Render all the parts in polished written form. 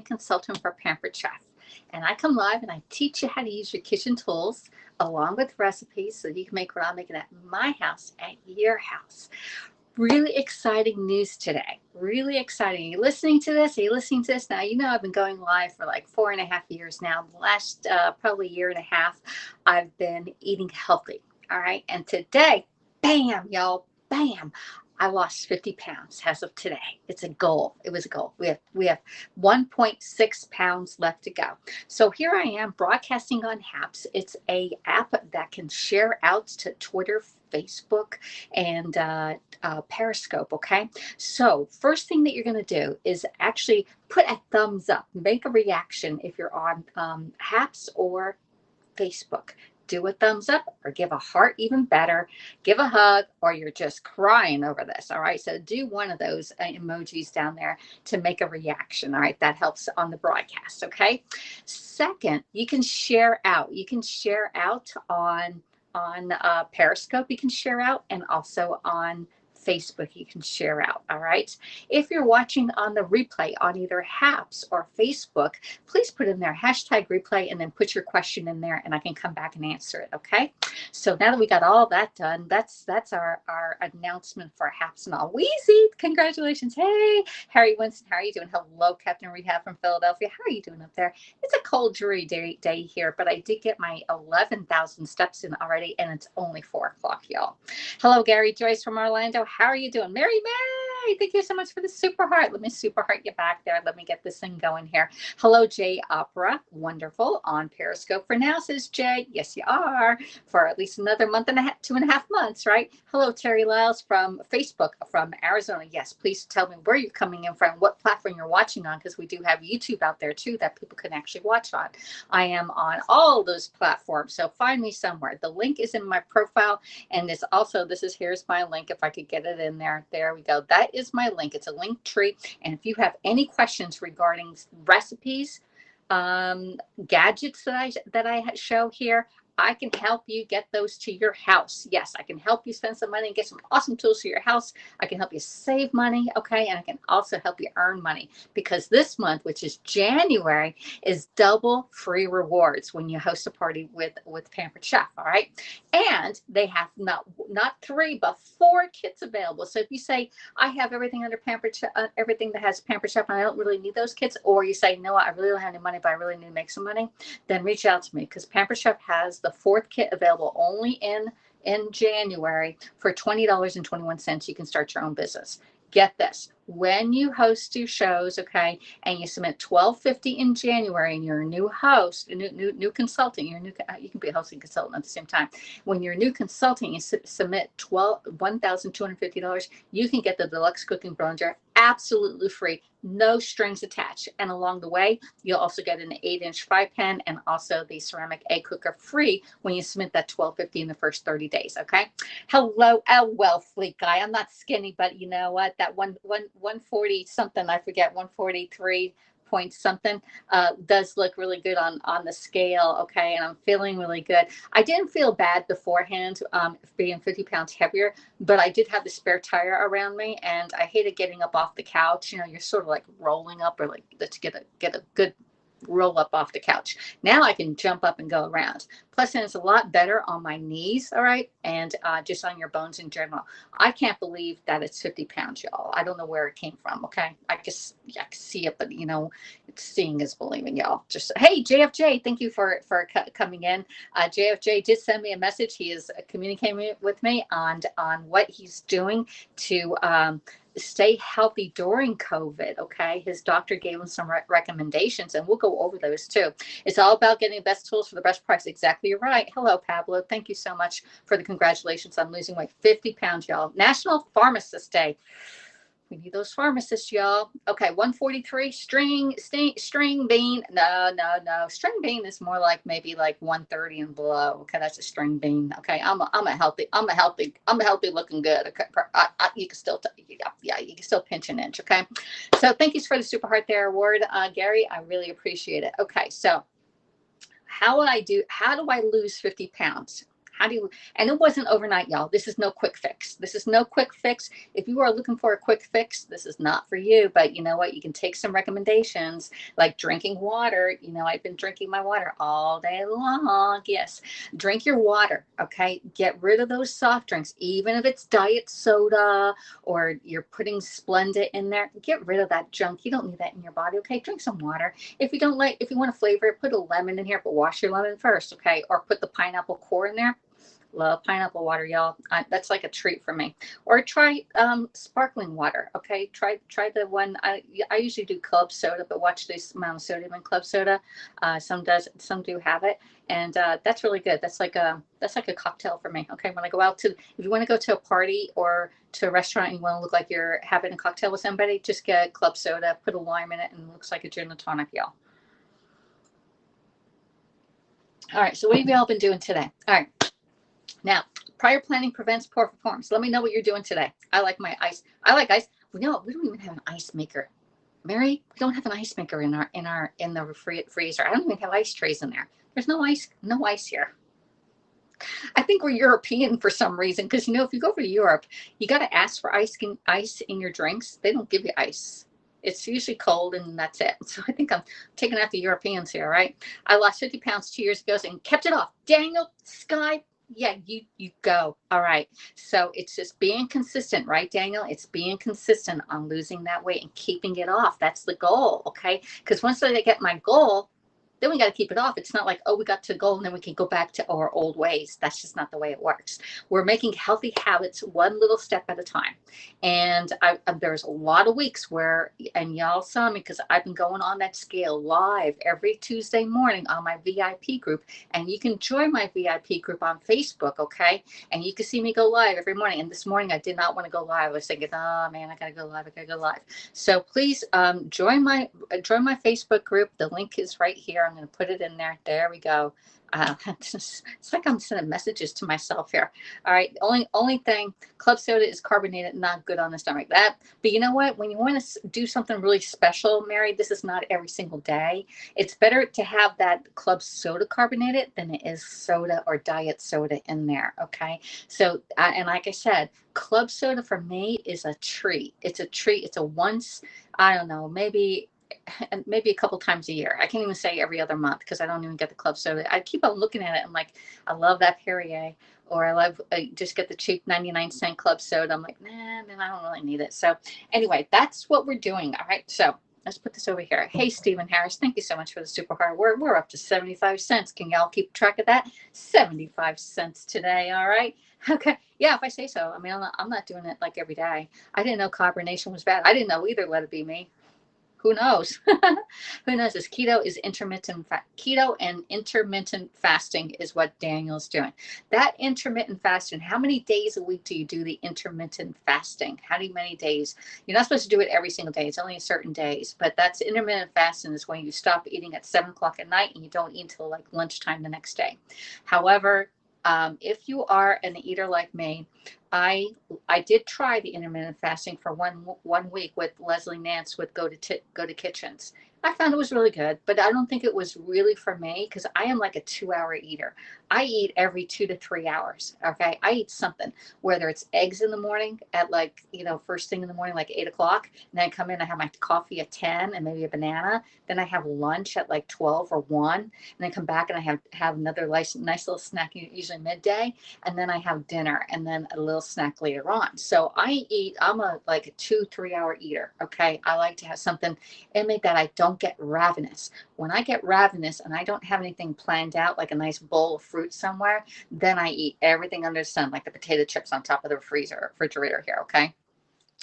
consultant for Pampered Chef. And I come live and I teach you how to use your kitchen tools along with recipes so you can make what I'm making at my house at your house. Really exciting news today. Really exciting. Are you listening to this? Are you listening to this? Now, you know I've been going live for like 4.5 years now. The last probably year and a half, I've been eating healthy. All right. And today, bam, y'all, bam. I lost 50 pounds as of today. It's a goal. It was a goal. We have 1.6 pounds left to go. So here I am broadcasting on Haps. It's a app that can share out to Twitter, Facebook, and Periscope. Okay. So first thing that you're going to do is actually put a thumbs up, make a reaction if you're on Haps or Facebook. Do a thumbs up or give a heart, even better. Give a hug, or you're just crying over this. All right. So do one of those emojis down there to make a reaction. All right. That helps on the broadcast. Okay. Second, you can share out. You can share out on Periscope. You can share out, and also on Facebook, you can share out. All right. If you're watching on the replay on either Haps or Facebook, please put in there hashtag replay and then put your question in there and I can come back and answer it. Okay. So now that we got all that done, that's our announcement for Haps and all. Wheezy, congratulations. Hey, Harry Winston, how are you doing? Hello, Captain Rehab from Philadelphia. How are you doing up there? It's a cold, dreary day here, but I did get my 11,000 steps in already, and it's only 4 o'clock, y'all. Hello, Gary Joyce from Orlando. How are you doing? Mary May, thank you so much for the super heart. Let me super heart you back there. Let me get this thing going here. Hello, Jay Opera. Wonderful. On Periscope for now, says Jay. Yes, you are. For at least another month and a half, 2.5 months, right? Hello, Terry Lyles from Facebook from Arizona. Yes, please tell me where you're coming in from, what platform you're watching on, because we do have YouTube out there too that people can actually watch on. I am on all those platforms, so find me somewhere. The link is in my profile, and here's my link. If I could get it in there. There we go. That is my link. It's a link tree. And if you have any questions regarding recipes, gadgets that I show here, I can help you get those to your house. Yes, I can help you spend some money and get some awesome tools to your house. I can help you save money, okay? And I can also help you earn money, because this month, which is January, is double free rewards when you host a party with Pampered Chef, all right? And they have not 3, but 4 kits available. So if you say, I have everything under Pampered Chef, everything that has Pampered Chef, and I don't really need those kits, or you say, no, I really don't have any money, but I really need to make some money, then reach out to me, because Pampered Chef has the 4th kit available only in January for $20.21. You can start your own business. Get this. When you host your shows, okay, and you submit $12.50 in January, and you're a new host, a new consultant, you can be a hosting consultant at the same time. When you're a new consultant, you submit $1,250, you can get the deluxe cooking bronzer absolutely free, no strings attached. And along the way, you'll also get an 8-inch fry pan and also the ceramic egg cooker free when you submit that $12.50 in the first 30 days. Okay. Hello, well, Fleet Guy. I'm not skinny, but you know what? That 140 something, I forget, 143 point something does look really good on the scale. Okay. And I'm feeling really good. I didn't feel bad beforehand, being 50 pounds heavier, but I did have the spare tire around me, and I hated getting up off the couch. You know, you're sort of like rolling up, or like, let's get a good roll up off the couch. Now I can jump up and go around. Plus, and it's a lot better on my knees, all right, and just on your bones in general. I can't believe that it's 50 pounds, y'all. I don't know where it came from, okay? I can see it, but, you know, seeing is believing, y'all. Just, hey, JFJ, thank you for coming in. JFJ did send me a message. He is communicating with me on what he's doing to stay healthy during COVID. Okay. His doctor gave him some recommendations, and we'll go over those too. It's all about getting the best tools for the best price. Exactly right. Hello, Pablo. Thank you so much for the congratulations on losing weight. 50 pounds, y'all. National Pharmacist Day. We need those pharmacists, y'all. Okay, 143 string bean. No. String bean is more like maybe like 130 and below. Okay, that's a string bean. Okay, I'm a healthy looking good. Okay, you can still you can still pinch an inch. Okay, so thank you for the super heart there award, Gary. I really appreciate it. Okay, so how do I lose 50 pounds? How do you, and it wasn't overnight, y'all. This is no quick fix. This is no quick fix. If you are looking for a quick fix, this is not for you. But you know what? You can take some recommendations like drinking water. You know, I've been drinking my water all day long. Yes. Drink your water. Okay. Get rid of those soft drinks, even if it's diet soda or you're putting Splenda in there. Get rid of that junk. You don't need that in your body. Okay. Drink some water. If you don't like, if you want to flavor it, put a lemon in here, but wash your lemon first. Okay. Or put the pineapple core in there. Love pineapple water, y'all. That's like a treat for me. Or try sparkling water. Okay, try the one. I usually do club soda, but watch this amount of sodium in club soda. Some do have it, and that's really good. That's like a cocktail for me. Okay, when I go out to, if you want to go to a party or to a restaurant and you want to look like you're having a cocktail with somebody, just get club soda, put a lime in it, and it looks like a gin and tonic, y'all. All right, so what have y'all been doing today? All right. Now, prior planning prevents poor performance. Let me know what you're doing today. I like my ice. I like ice. No, we don't even have an ice maker. Mary, we don't have an ice maker in the freezer. I don't even have ice trays in there. There's no ice here. I think we're European for some reason, because you know, if you go over to Europe, you got to ask for ice in your drinks. They don't give you ice. It's usually cold and that's it. So I think I'm taking out the Europeans here, right? I lost 50 pounds 2 years ago and kept it off. Daniel, Sky, yeah, you go. All right. So it's just being consistent, right, Daniel? It's being consistent on losing that weight and keeping it off. That's the goal. Okay. Because once I get my goal, then we got to keep it off. It's not like, oh, we got to goal and then we can go back to our old ways. That's just not the way it works. We're making healthy habits one little step at a time. And there's a lot of weeks where, and y'all saw me because I've been going on that scale live every Tuesday morning on my VIP group. And you can join my VIP group on Facebook, okay? And you can see me go live every morning. And this morning I did not want to go live. I was thinking, oh man, I gotta go live. So please join my Facebook group. The link is right here. I'm going to put it in there. There we go. It's like I'm sending messages to myself here. All right. Only thing, club soda is carbonated, not good on the stomach. But you know what? When you want to do something really special, Mary, this is not every single day. It's better to have that club soda carbonated than it is soda or diet soda in there. Okay. So, and like I said, club soda for me is a treat. It's a treat. It's a once, I don't know, maybe a couple times a year. I can't even say every other month because I don't even get the club soda. I keep on looking at it. I'm like, I love that Perrier, or I just get the cheap 99-cent club soda. I'm like, nah, man, I don't really need it. So anyway, that's what we're doing. All right. So let's put this over here. Hey, Stephen Harris, thank you so much for the super hard work. We're up to 75 cents. Can y'all keep track of that? 75 cents today. All right. Okay. Yeah, if I say so. I mean, I'm not doing it like every day. I didn't know carbonation was bad. I didn't know either. Let it be me. Who knows? Who knows? This keto and intermittent fasting is what Daniel's doing. That intermittent fasting, how many days a week do you do the intermittent fasting? How many days? You're not supposed to do it every single day. It's only certain days, but that's intermittent fasting is when you stop eating at 7 o'clock at night and you don't eat until like lunchtime the next day. However, if you are an eater like me, I did try the intermittent fasting for one week with Leslie Nance with Go to Kitchens. I found it was really good, but I don't think it was really for me because I am like a 2-hour eater. I eat every 2 to 3 hours. Okay. I eat something, whether it's eggs in the morning at like, first thing in the morning, like 8 o'clock. And then I come in, I have my coffee at 10 and maybe a banana. Then I have lunch at like 12 or 1. And then come back and I have another nice little snack, usually midday. And then I have dinner and then a little snack later on. So I'm a 2-3 hour eater. Okay. I like to have something in me that I don't get ravenous. When I get ravenous and I don't have anything planned out, like a nice bowl of fruit somewhere, then I eat everything under the sun, like the potato chips on top of the refrigerator here. Okay.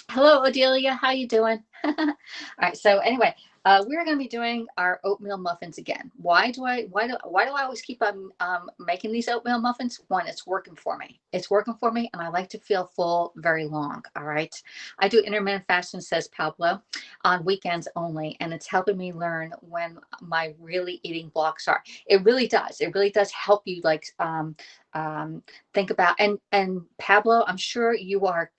Hello, Odelia. How you doing? All right. So anyway, we're going to be doing our oatmeal muffins again. Why do I always keep on making these oatmeal muffins? One, it's working for me. It's working for me, and I like to feel full very long. All right. I do intermittent fasting, says Pablo, on weekends only, and it's helping me learn when my really eating blocks are. It really does. It really does help you Think about, and Pablo, I'm sure you are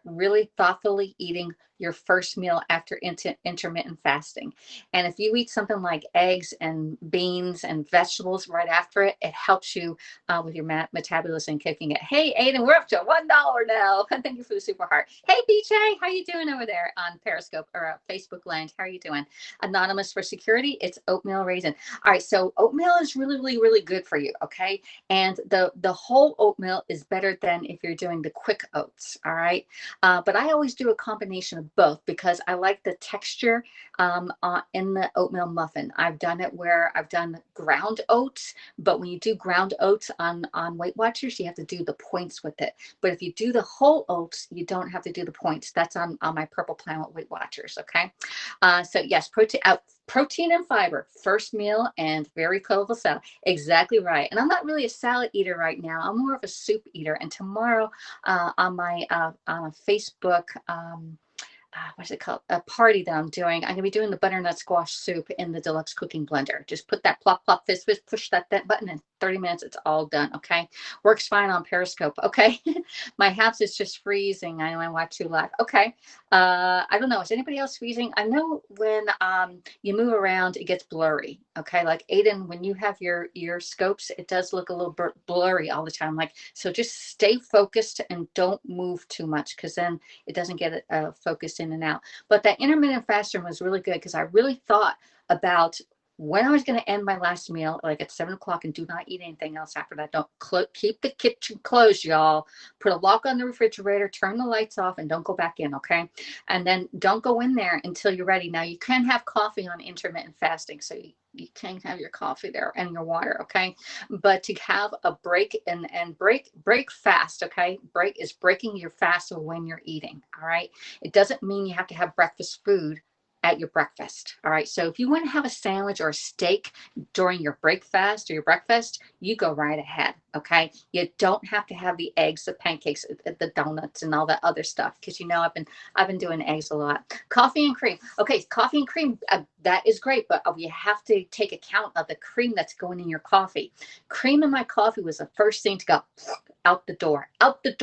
really thoughtfully eating your first meal after intermittent fasting. And if you eat something like eggs and beans and vegetables right after it, it helps you with your metabolism kicking it. Hey, Aiden, we're up to $1 now. Thank you for the super heart. Hey, BJ, how you doing over there on Periscope or Facebook Land? How are you doing? Anonymous for security, it's oatmeal raisin. All right, so oatmeal is really, really, really good for you, okay? And the whole oatmeal is better than if you're doing the quick oats, all right? But I always do a combination of both because I like the texture in the oatmeal muffin. I've done it where I've done ground oats, but when you do ground oats on Weight Watchers, you have to do the points with it. But if you do the whole oats, you don't have to do the points. That's on my Purple Planet Weight Watchers, okay? So yes, protein and fiber, first meal, and very colorful salad. Exactly right. And I'm not really a salad eater right now. I'm more of a soup eater. And tomorrow on my on a Facebook, what's it called? A party that I'm doing. I'm going to be doing the butternut squash soup in the deluxe cooking blender. Just put that plop, plop, fist, fist, push that button in 30 minutes. It's all done. Okay. Works fine on Periscope. Okay. My house is just freezing. I know I watch you live. Okay. I don't know. Is anybody else freezing? I know when you move around, it gets blurry. Okay. Like Aiden, when you have your scopes, it does look a little blurry all the time. Like, so just stay focused and don't move too much because then it doesn't get focused in and out. But that intermittent fasting was really good because I really thought about when I was going to end my last meal, like at 7 o'clock, and do not eat anything else after that. Don't keep the kitchen closed, y'all. Put a lock on the refrigerator, turn the lights off, and don't go back in, okay? And then don't go in there until you're ready. Now, you can have coffee on intermittent fasting, so you can have your coffee there and your water, okay? But to have a break and break fast, okay? Break is breaking your fast when you're eating, all right? It doesn't mean you have to have breakfast food at your breakfast. All right. So if you want to have a sandwich or a steak during your breakfast or your breakfast, you go right ahead. Okay. You don't have to have the eggs, the pancakes, the donuts, and all that other stuff. Because I've been doing eggs a lot. Coffee and cream. Okay, coffee and cream. That is great, but you have to take account of the cream that's going in your coffee. Cream in my coffee was the first thing to go out the door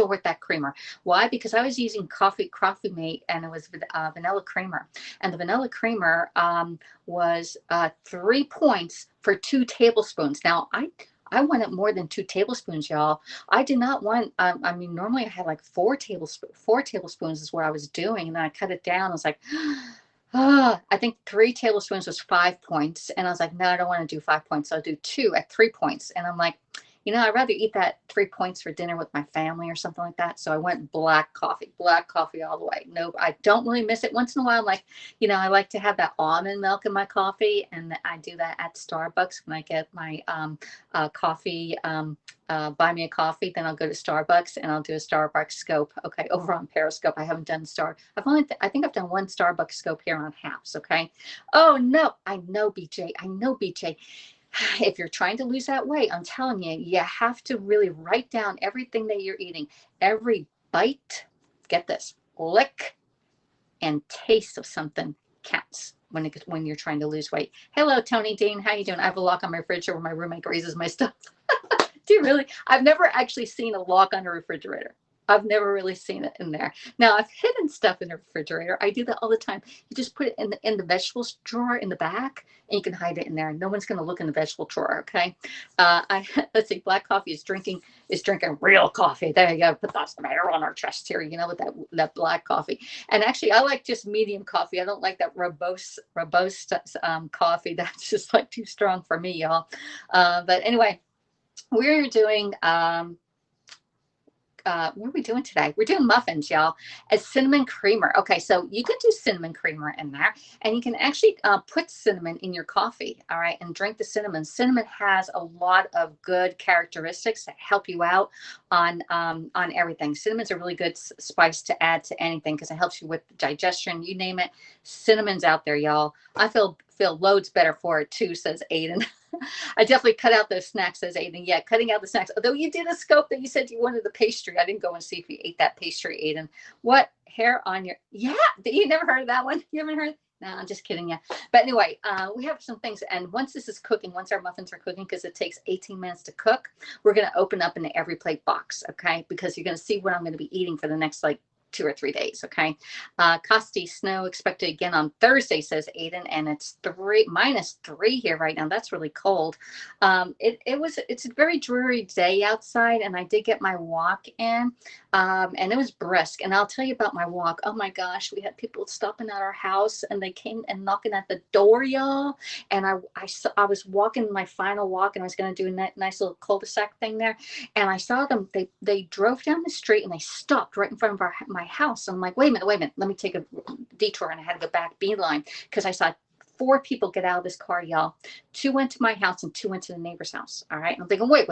with that creamer. Why? Because I was using coffee mate, and it was vanilla creamer, and the vanilla creamer was 3 points for 2 tablespoons. Now I wanted more than 2 tablespoons, y'all. I did not want. I mean, normally I had like 4 tablespoons. 4 tablespoons is what I was doing, and then I cut it down. I was like, I think 3 tablespoons was 5 points, and I was like, no, I don't want to do 5 points. I'll do 2 at 3 points, and I'm like, I'd rather eat that 3 points for dinner with my family or something like that. So I went black coffee all the way. No, I don't really miss it. Once in a while, I'm like, I like to have that almond milk in my coffee, and I do that at Starbucks when I get my coffee. Buy me a coffee, then I'll go to Starbucks and I'll do a Starbucks scope. Okay, over on Periscope. I haven't done I think I've done 1 Starbucks scope here on House. Okay. Oh no, I know BJ. If you're trying to lose that weight, I'm telling you, you have to really write down everything that you're eating. Every bite, get this, lick and taste of something counts when you're trying to lose weight. Hello, Tony Dean. How you doing? I have a lock on my refrigerator where my roommate raises my stuff. Do you really? I've never actually seen a lock on a refrigerator. I've never really seen it in there. Now, I've hidden stuff in the refrigerator. I do that all the time. You just put it in the vegetables drawer in the back, and you can hide it in there. No one's going to look in the vegetable drawer. Okay. Let's see. Black coffee is drinking real coffee. There you go. Put some hair on our chest here. With that black coffee. And actually, I like just medium coffee. I don't like that robust coffee. That's just like too strong for me, y'all. But anyway, we're doing. What are we doing today? We're doing muffins, y'all. A cinnamon creamer. Okay, so you can do cinnamon creamer in there, and you can actually put cinnamon in your coffee, all right, and drink the cinnamon. Cinnamon has a lot of good characteristics that help you out on everything. Cinnamon's a really good spice to add to anything because it helps you with digestion. You name it, cinnamon's out there, y'all. I feel loads better for it too, says Aiden. I definitely cut out those snacks, says Aiden. Yeah, cutting out the snacks. Although you did a scope that you said you wanted the pastry. I didn't go and see if you ate that pastry, Aiden. What hair on your? Yeah, you never heard of that one? You haven't heard? No, I'm just kidding you. But anyway, we have some things. And once this is cooking, once our muffins are cooking, because it takes 18 minutes to cook, we're going to open up an every plate box. Okay. Because you're going to see what I'm going to be eating for the next like 2 or 3 days. Okay. Costi snow expected again on Thursday, says Aiden, and it's -3 here right now. That's really cold. It's a very dreary day outside, and I did get my walk in, and it was brisk. And I'll tell you about my walk. Oh my gosh, we had people stopping at our house, and they came and knocking at the door, y'all. And I was walking my final walk, and I was going to do a nice little cul-de-sac thing there, and I saw them. They drove down the street, and they stopped right in front of my house. And I'm like, wait a minute, let me take a detour. And I had to go back beeline because I saw 4 people get out of this car, y'all. 2 went to my house and 2 went to the neighbor's house. All right. And I'm thinking, wait.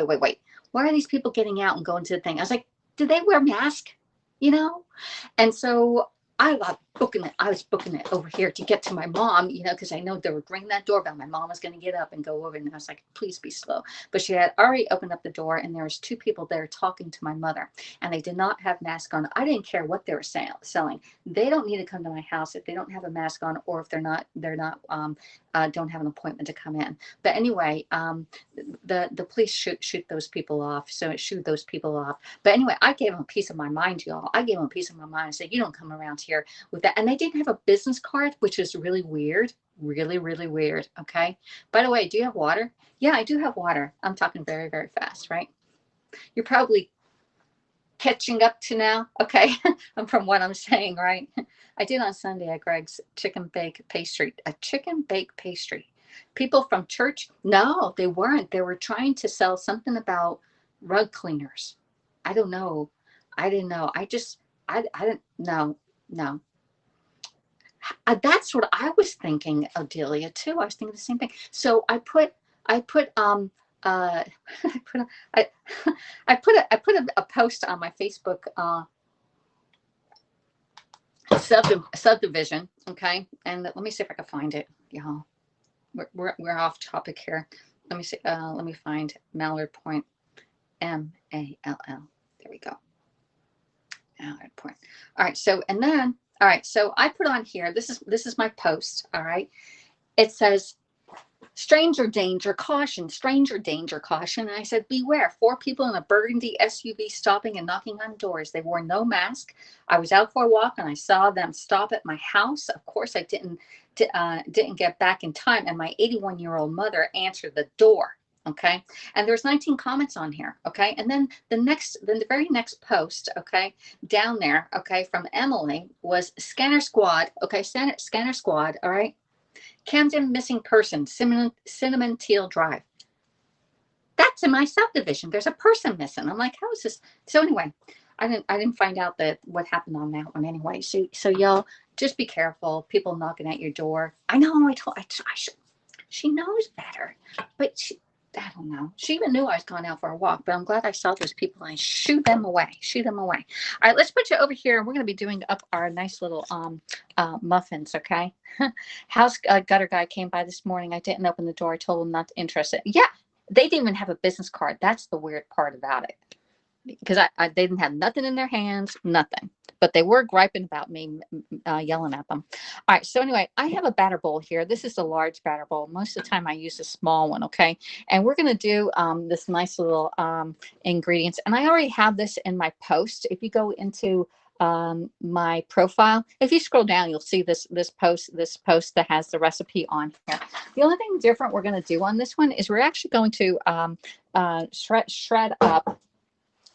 Why are these people getting out and going to the thing? I was like, did they wear masks? You know? And so I was booking it over here to get to my mom, because I know they would ring that doorbell. My mom was going to get up and go over, and I was like, please be slow. But she had already opened up the door, and there was 2 people there talking to my mother, and they did not have masks on. I didn't care what they were selling. They don't need to come to my house if they don't have a mask on, or if they're not don't have an appointment to come in. But anyway, the police shoot those people off. So it shooed those people off. But anyway, I gave them a piece of my mind, y'all. I gave them a piece of my mind and said, you don't come around here with that. And they didn't have a business card, which is really weird. Really, really weird. Okay. By the way, do you have water? Yeah, I do have water. I'm talking very, very fast, right? You're probably catching up to now. Okay. From what I'm saying, right? I did on Sunday at Greg's chicken bake pastry, a chicken bake pastry. People from church? No, they weren't. They were trying to sell something about rug cleaners. I don't know. I didn't know. I didn't know. No. That's what I was thinking, Odelia, too. I was thinking the same thing. So I put I put I put a post on my Facebook subdivision, okay? And let me see if I can find it, y'all. We're off topic here. Let me see. Let me find Mallard Point, MALL. There we go. Mallard Point. All right. So all right. So I put on here. This is my post. All right. It says, stranger danger, caution, stranger danger, caution. And I said, beware, 4 people in a burgundy SUV stopping and knocking on doors. They wore no mask. I was out for a walk and I saw them stop at my house. Of course, I didn't get back in time. And my 81-year-old mother answered the door. Okay. And there's 19 comments on here. Okay. And then the very next post, okay, down there, okay, from Emily was Scanner Squad. Okay. Scanner Squad. All right. Camden missing person, Cinnamon Teal Drive. That's in my subdivision. There's a person missing. I'm like, how is this? So anyway, I didn't find out what happened on that one anyway. So y'all just be careful. People knocking at your door. I know. She knows better, but I don't know. She even knew I was going out for a walk, but I'm glad I saw those people and I shoo them away. All right, let's put you over here. We're going to be doing up our nice little muffins, okay? House gutter guy came by this morning. I didn't open the door. I told him not interested. Yeah, they didn't even have a business card. That's the weird part about it. Because they didn't have nothing in their hands, nothing. But they were griping about me, yelling at them. All right. So anyway, I have a batter bowl here. This is a large batter bowl. Most of the time I use a small one. Okay. And we're going to do this nice little ingredients. And I already have this in my post. If you go into my profile, if you scroll down, you'll see this post that has the recipe on here. The only thing different we're going to do on this one is we're actually going to shred up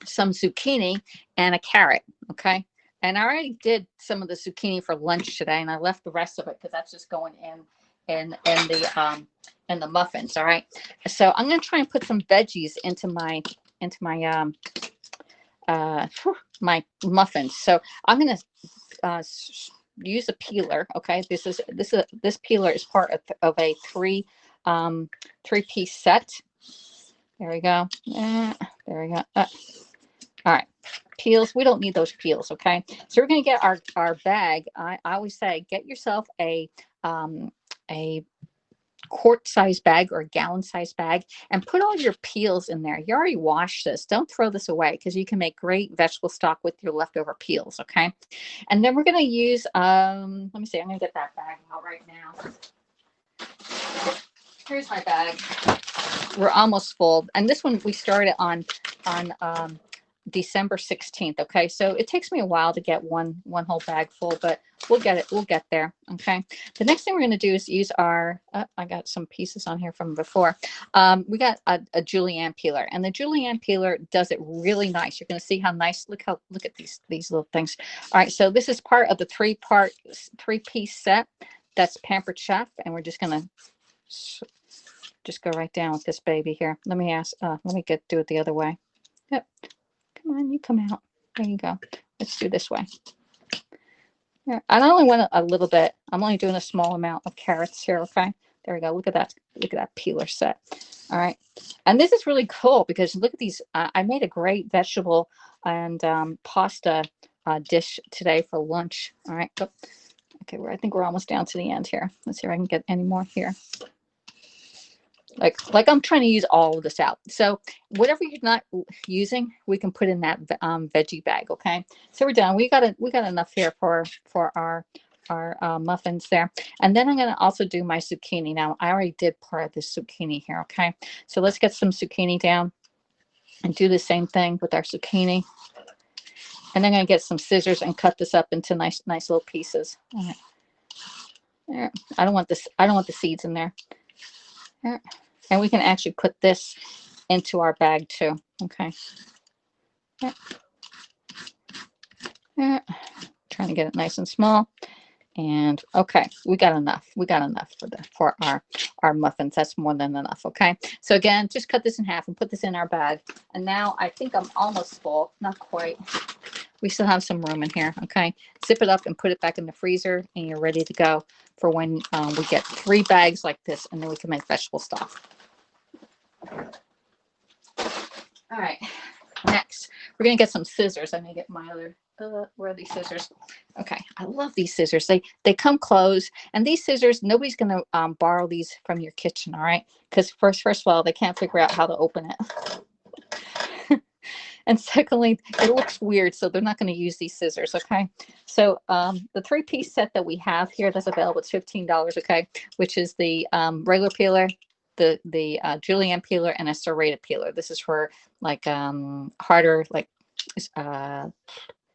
some zucchini and a carrot. Okay. And I already did some of the zucchini for lunch today, and I left the rest of it because that's just going in the muffins. All right. So I'm going to try and put some veggies into my my muffins. So I'm going to use a peeler. Okay. This peeler is part of a three-piece set. There we go. There we go. All right. Peels. We don't need those peels. Okay. So we're going to get our bag. I always say, get yourself a quart size bag or a gallon size bag and put all your peels in there. You already washed this. Don't throw this away because you can make great vegetable stock with your leftover peels. Okay. And then we're going to use, let me see, I'm going to get that bag out right now. Here's my bag. We're almost full. And this one we started on December 16th. Okay. So it takes me a while to get one whole bag full, but we'll get it. We'll get there. Okay. The next thing we're going to do is use our, I got some pieces on here from before. We got a julienne peeler, and the julienne peeler does it really nice. You're going to see how nice, look at these little things. All right. So this is part of the three-piece set. That's Pampered Chef. And we're just going to just go right down with this baby here. Let me do it the other way. Yep. Come on, you come out. There you go. Let's do this way. Yeah, I only want a little bit. I'm only doing a small amount of carrots here. Okay. There we go. Look at that. Look at that peeler set. All right. And this is really cool because look at these. I made a great vegetable and pasta dish today for lunch. All right. Okay. I think we're almost down to the end here. Let's see if I can get any more here. Like I'm trying to use all of this out. So whatever you're not using, we can put in that veggie bag. Okay. So we're done. We got enough here for our muffins there. And then I'm going to also do my zucchini. Now I already did part of this zucchini here. Okay. So let's get some zucchini down and do the same thing with our zucchini. And then I'm going to get some scissors and cut this up into nice little pieces. All right. There. I don't want the seeds in there. There. And we can actually put this into our bag too. Okay. Yeah. Yeah. Trying to get it nice and small. And okay, we got enough. We got enough for our muffins. That's more than enough. Okay. So again, just cut this in half and put this in our bag. And now I think I'm almost full. Not quite. We still have some room in here. Okay. Zip it up and put it back in the freezer, and you're ready to go for when we get 3 bags like this, and then we can make vegetable stock. All right. Next, we're going to get some scissors. I'm going to get my other, where are these scissors? Okay. I love these scissors. They come closed, and these scissors, nobody's going to borrow these from your kitchen. All right. Because first of all, they can't figure out how to open it. And secondly, it looks weird, so they're not going to use these scissors, okay? So the 3-piece set that we have here that's available, it's $15, okay? Which is the regular peeler, the julienne peeler, and a serrated peeler. This is for like harder, like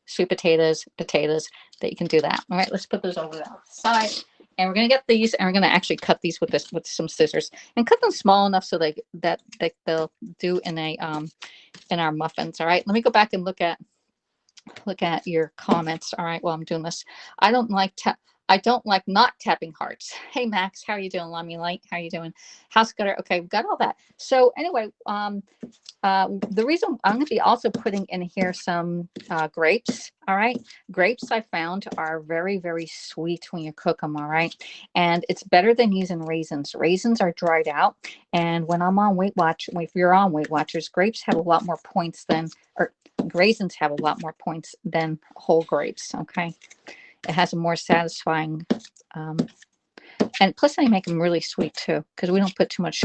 sweet potatoes that you can do that. All right, let's put those over to the side. And we're going to get these, and we're going to actually cut these with some scissors, and cut them small enough so that they'll do in our muffins. All right, let me go back and look at your comments. All right, while I'm doing this, I don't like not tapping hearts. Hey Max, how are you doing? Lummy Light, how are you doing? House Gutter. Okay, we've got all that. So anyway, the reason I'm going to be also putting in here some grapes. All right, grapes I found are very, very sweet when you cook them. All right, and it's better than using raisins. Raisins are dried out, and when I'm on Weight Watch, if you're on Weight Watchers, grapes have a lot more points than, or raisins have a lot more points than whole grapes. Okay, it has a more satisfying. And plus they make them really sweet too, because we don't put too much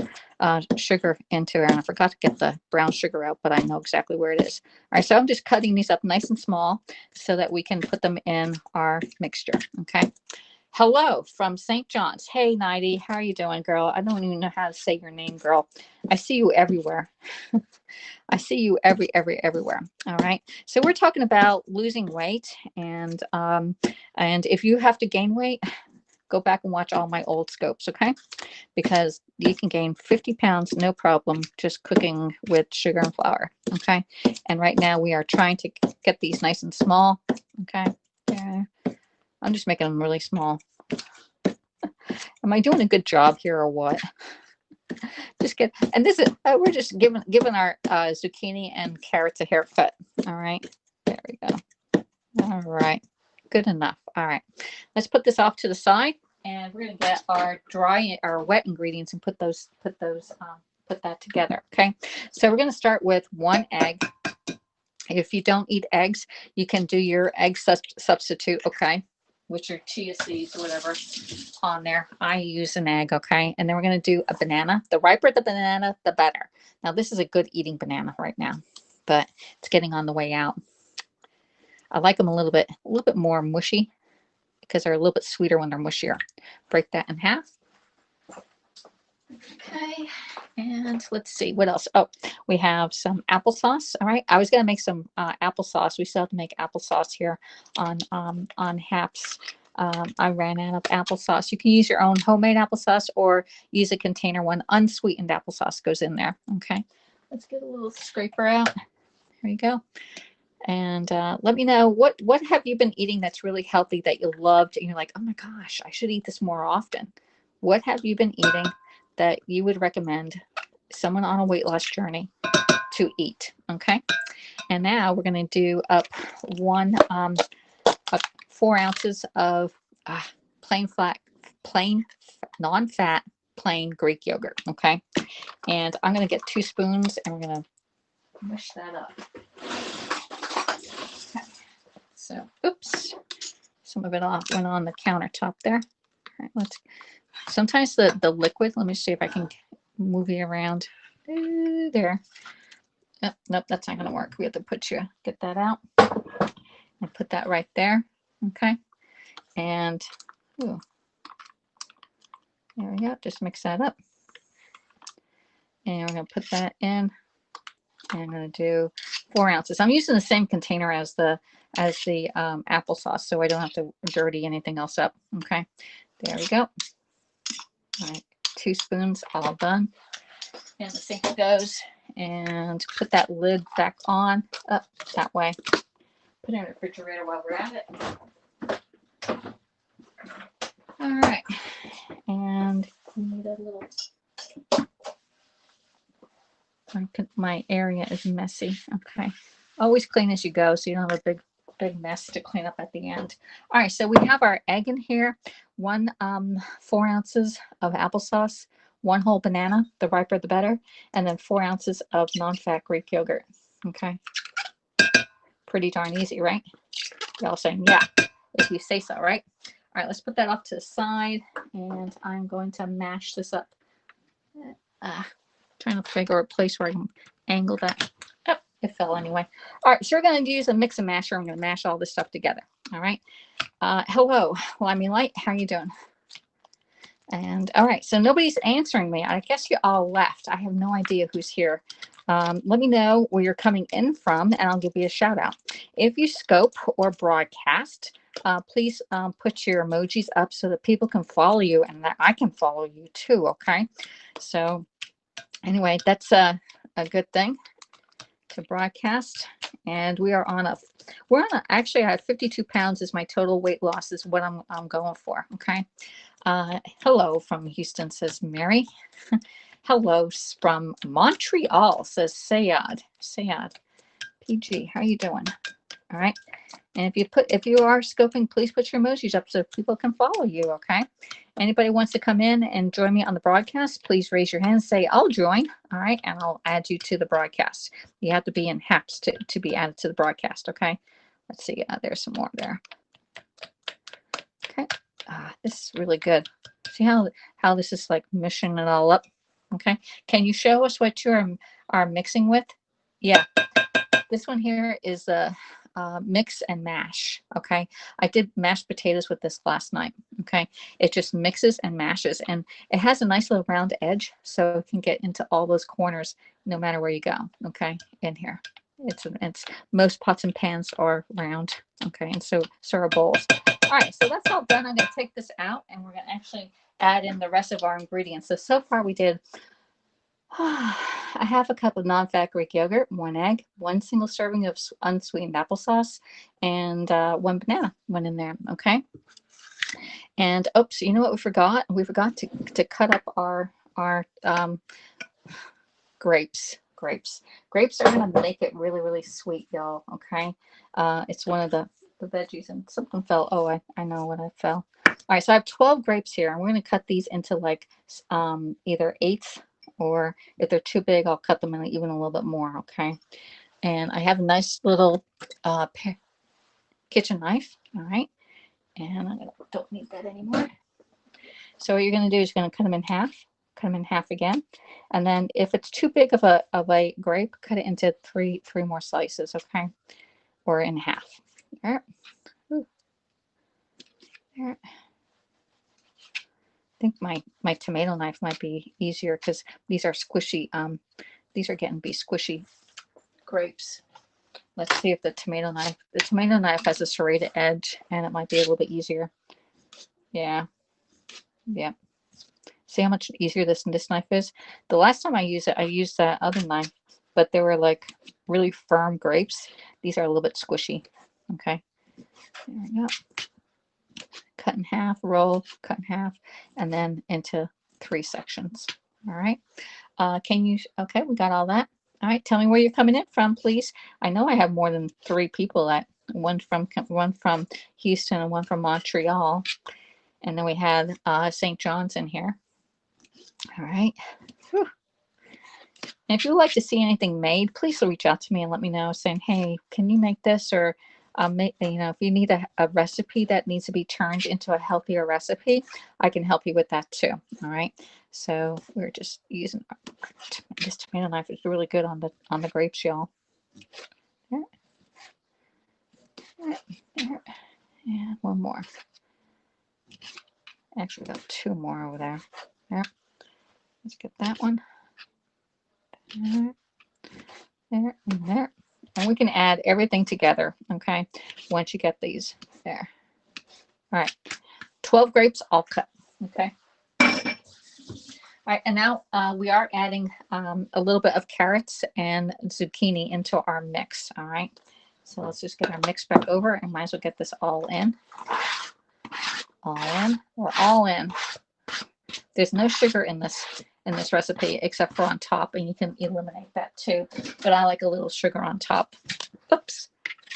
sugar into it. And I forgot to get the brown sugar out, but I know exactly where it is. All right, so I'm just cutting these up nice and small so that we can put them in our mixture. Okay. Hello from St. John's. Hey, Nighty, how are you doing, girl? I don't even know how to say your name, girl. I see you everywhere. I see you everywhere. All right. So we're talking about losing weight, and if you have to gain weight, go back and watch all my old scopes, okay? Because you can gain 50 pounds, no problem, just cooking with sugar and flour, okay? And right now we are trying to get these nice and small, okay? Yeah. I'm just making them really small. Am I doing a good job here or what? And this is, we're just giving our zucchini and carrots a haircut, all right? There we go. All right. Good enough. All right, let's put this off to the side, and we're going to get our wet ingredients and put that together. Okay, so we're going to start with 1 egg. If you don't eat eggs, you can do your egg substitute. Okay, with your chia seeds or whatever on there. I use an egg, okay? And then we're going to do a banana. The riper the banana, the better. Now, this is a good eating banana right now, but it's getting on the way out. I like them a little bit more mushy because they're a little bit sweeter when they're mushier. Break that in half. Okay, and let's see what else. Oh, we have some applesauce. All right, I was gonna make some applesauce. We still have to make applesauce here on Haps. I ran out of applesauce. You can use your own homemade applesauce or use a container one. Unsweetened applesauce goes in there. Okay, let's get a little scraper out. Here you go. And let me know what have you been eating that's really healthy that you loved and you're like, oh my gosh, I should eat this more often. What have you been eating that you would recommend someone on a weight loss journey to eat? Okay, and now we're going to do up 4 ounces of plain non-fat plain Greek yogurt. Okay, and I'm going to get 2 spoons and we're going to mush that up. So, oops, some of it went on the countertop there. All right, sometimes the liquid, let me see if I can move it around. There. Oh, nope, that's not going to work. We have to get that out and put that right there. Okay. And, ooh, there we go. Just mix that up. And we're going to put that in. And I'm going to do 4 ounces. I'm using the same container as the applesauce, so I don't have to dirty anything else up. Okay, there we go. All right, 2 spoons, all done. And the sink goes, and put that lid back on up that way. Put it in the refrigerator while we're at it. All right, and we need a little. My area is messy. Okay, always clean as you go so you don't have a big mess to clean up at the end. All right, so we have our egg in here, 4 ounces of applesauce, 1 whole banana, the riper the better, and then 4 ounces of non-fat Greek yogurt. Okay, pretty darn easy, right? Y'all saying yeah if you say so, right? All right, let's put that off to the side, and I'm going to mash this up. Trying to figure a place where I can angle that. Oh, it fell anyway. All right, so we're going to use a mix and masher. I'm going to mash all this stuff together. All right. Hello, Limey Light. How are you doing? And all right, so nobody's answering me. I guess you all left. I have no idea who's here. Let me know where you're coming in from, and I'll give you a shout out. If you scope or broadcast, please put your emojis up so that people can follow you and that I can follow you too. Okay. So anyway, that's a good thing to broadcast. And we are actually I have 52 pounds is my total weight loss is what I'm going for. Okay. Hello from Houston, says Mary. Hello from Montreal, says Sayad. PG, how are you doing? All right. And if you are scoping, please put your emojis up so people can follow you. Okay. Anybody wants to come in and join me on the broadcast, please raise your hand and say, I'll join. All right. And I'll add you to the broadcast. You have to be in Haps to be added to the broadcast. Okay. Let's see. There's some more there. Okay. This is really good. See how this is like mushing it all up. Okay. Can you show us what you are mixing with? Yeah. This one here is a mix and mash. Okay. I did mashed potatoes with this last night. Okay. It just mixes and mashes, and it has a nice little round edge, so it can get into all those corners no matter where you go. Okay. In here. It's most pots and pans are round. Okay. And so are bowls. All right. So that's all done. I'm going to take this out, and we're going to actually add in the rest of our ingredients. So far we did a half a cup of non-fat Greek yogurt, 1 egg, 1 single serving of unsweetened applesauce, and 1 banana went in there. Okay. And oops, you know what we forgot? We forgot to cut up our grapes. Grapes are going to make it really, really sweet, y'all. Okay. It's one of the veggies, and something fell. Oh, I know what I fell. All right. So I have 12 grapes here, and we're going to cut these into like either eighths, or if they're too big, I'll cut them in even a little bit more. Okay. And I have a nice little kitchen knife. All right. And don't need that anymore. So what you're going to do is you're going to cut them in half. Cut them in half again, and then if it's too big of a grape, cut it into three more slices, okay, or in half. There. There. I think my tomato knife might be easier because these are squishy. These are getting to be squishy grapes. Let's see if the tomato knife has a serrated edge, and it might be a little bit easier. Yeah. See how much easier this knife is? The last time I used it, I used that other knife, but they were like really firm grapes. These are a little bit squishy. Okay. There we go. Cut in half, roll, cut in half, and then into 3 sections. All right. Okay, we got all that. All right, tell me where you're coming in from, please. I know I have more than 3 people, one from Houston and one from Montreal. And then we had St. John's in here. All right. Whew. And if you would like to see anything made, please reach out to me and let me know, saying, hey, can you make this? Or if you need a recipe that needs to be turned into a healthier recipe, I can help you with that too. All right. So we're just using this tomato knife. Is really good on the grapes, y'all. There. There. And one more. Actually, got 2 more over there. There. Let's get that one. There, there, and there. And we can add everything together, okay, once you get these there. All right, 12 grapes all cut, okay. All right, and now we are adding a little bit of carrots and zucchini into our mix, all right. So let's just get our mix back over and might as well get this all in. All in. We're all in. There's no sugar in this recipe except for on top, and you can eliminate that too, but I like a little sugar on top. Oops,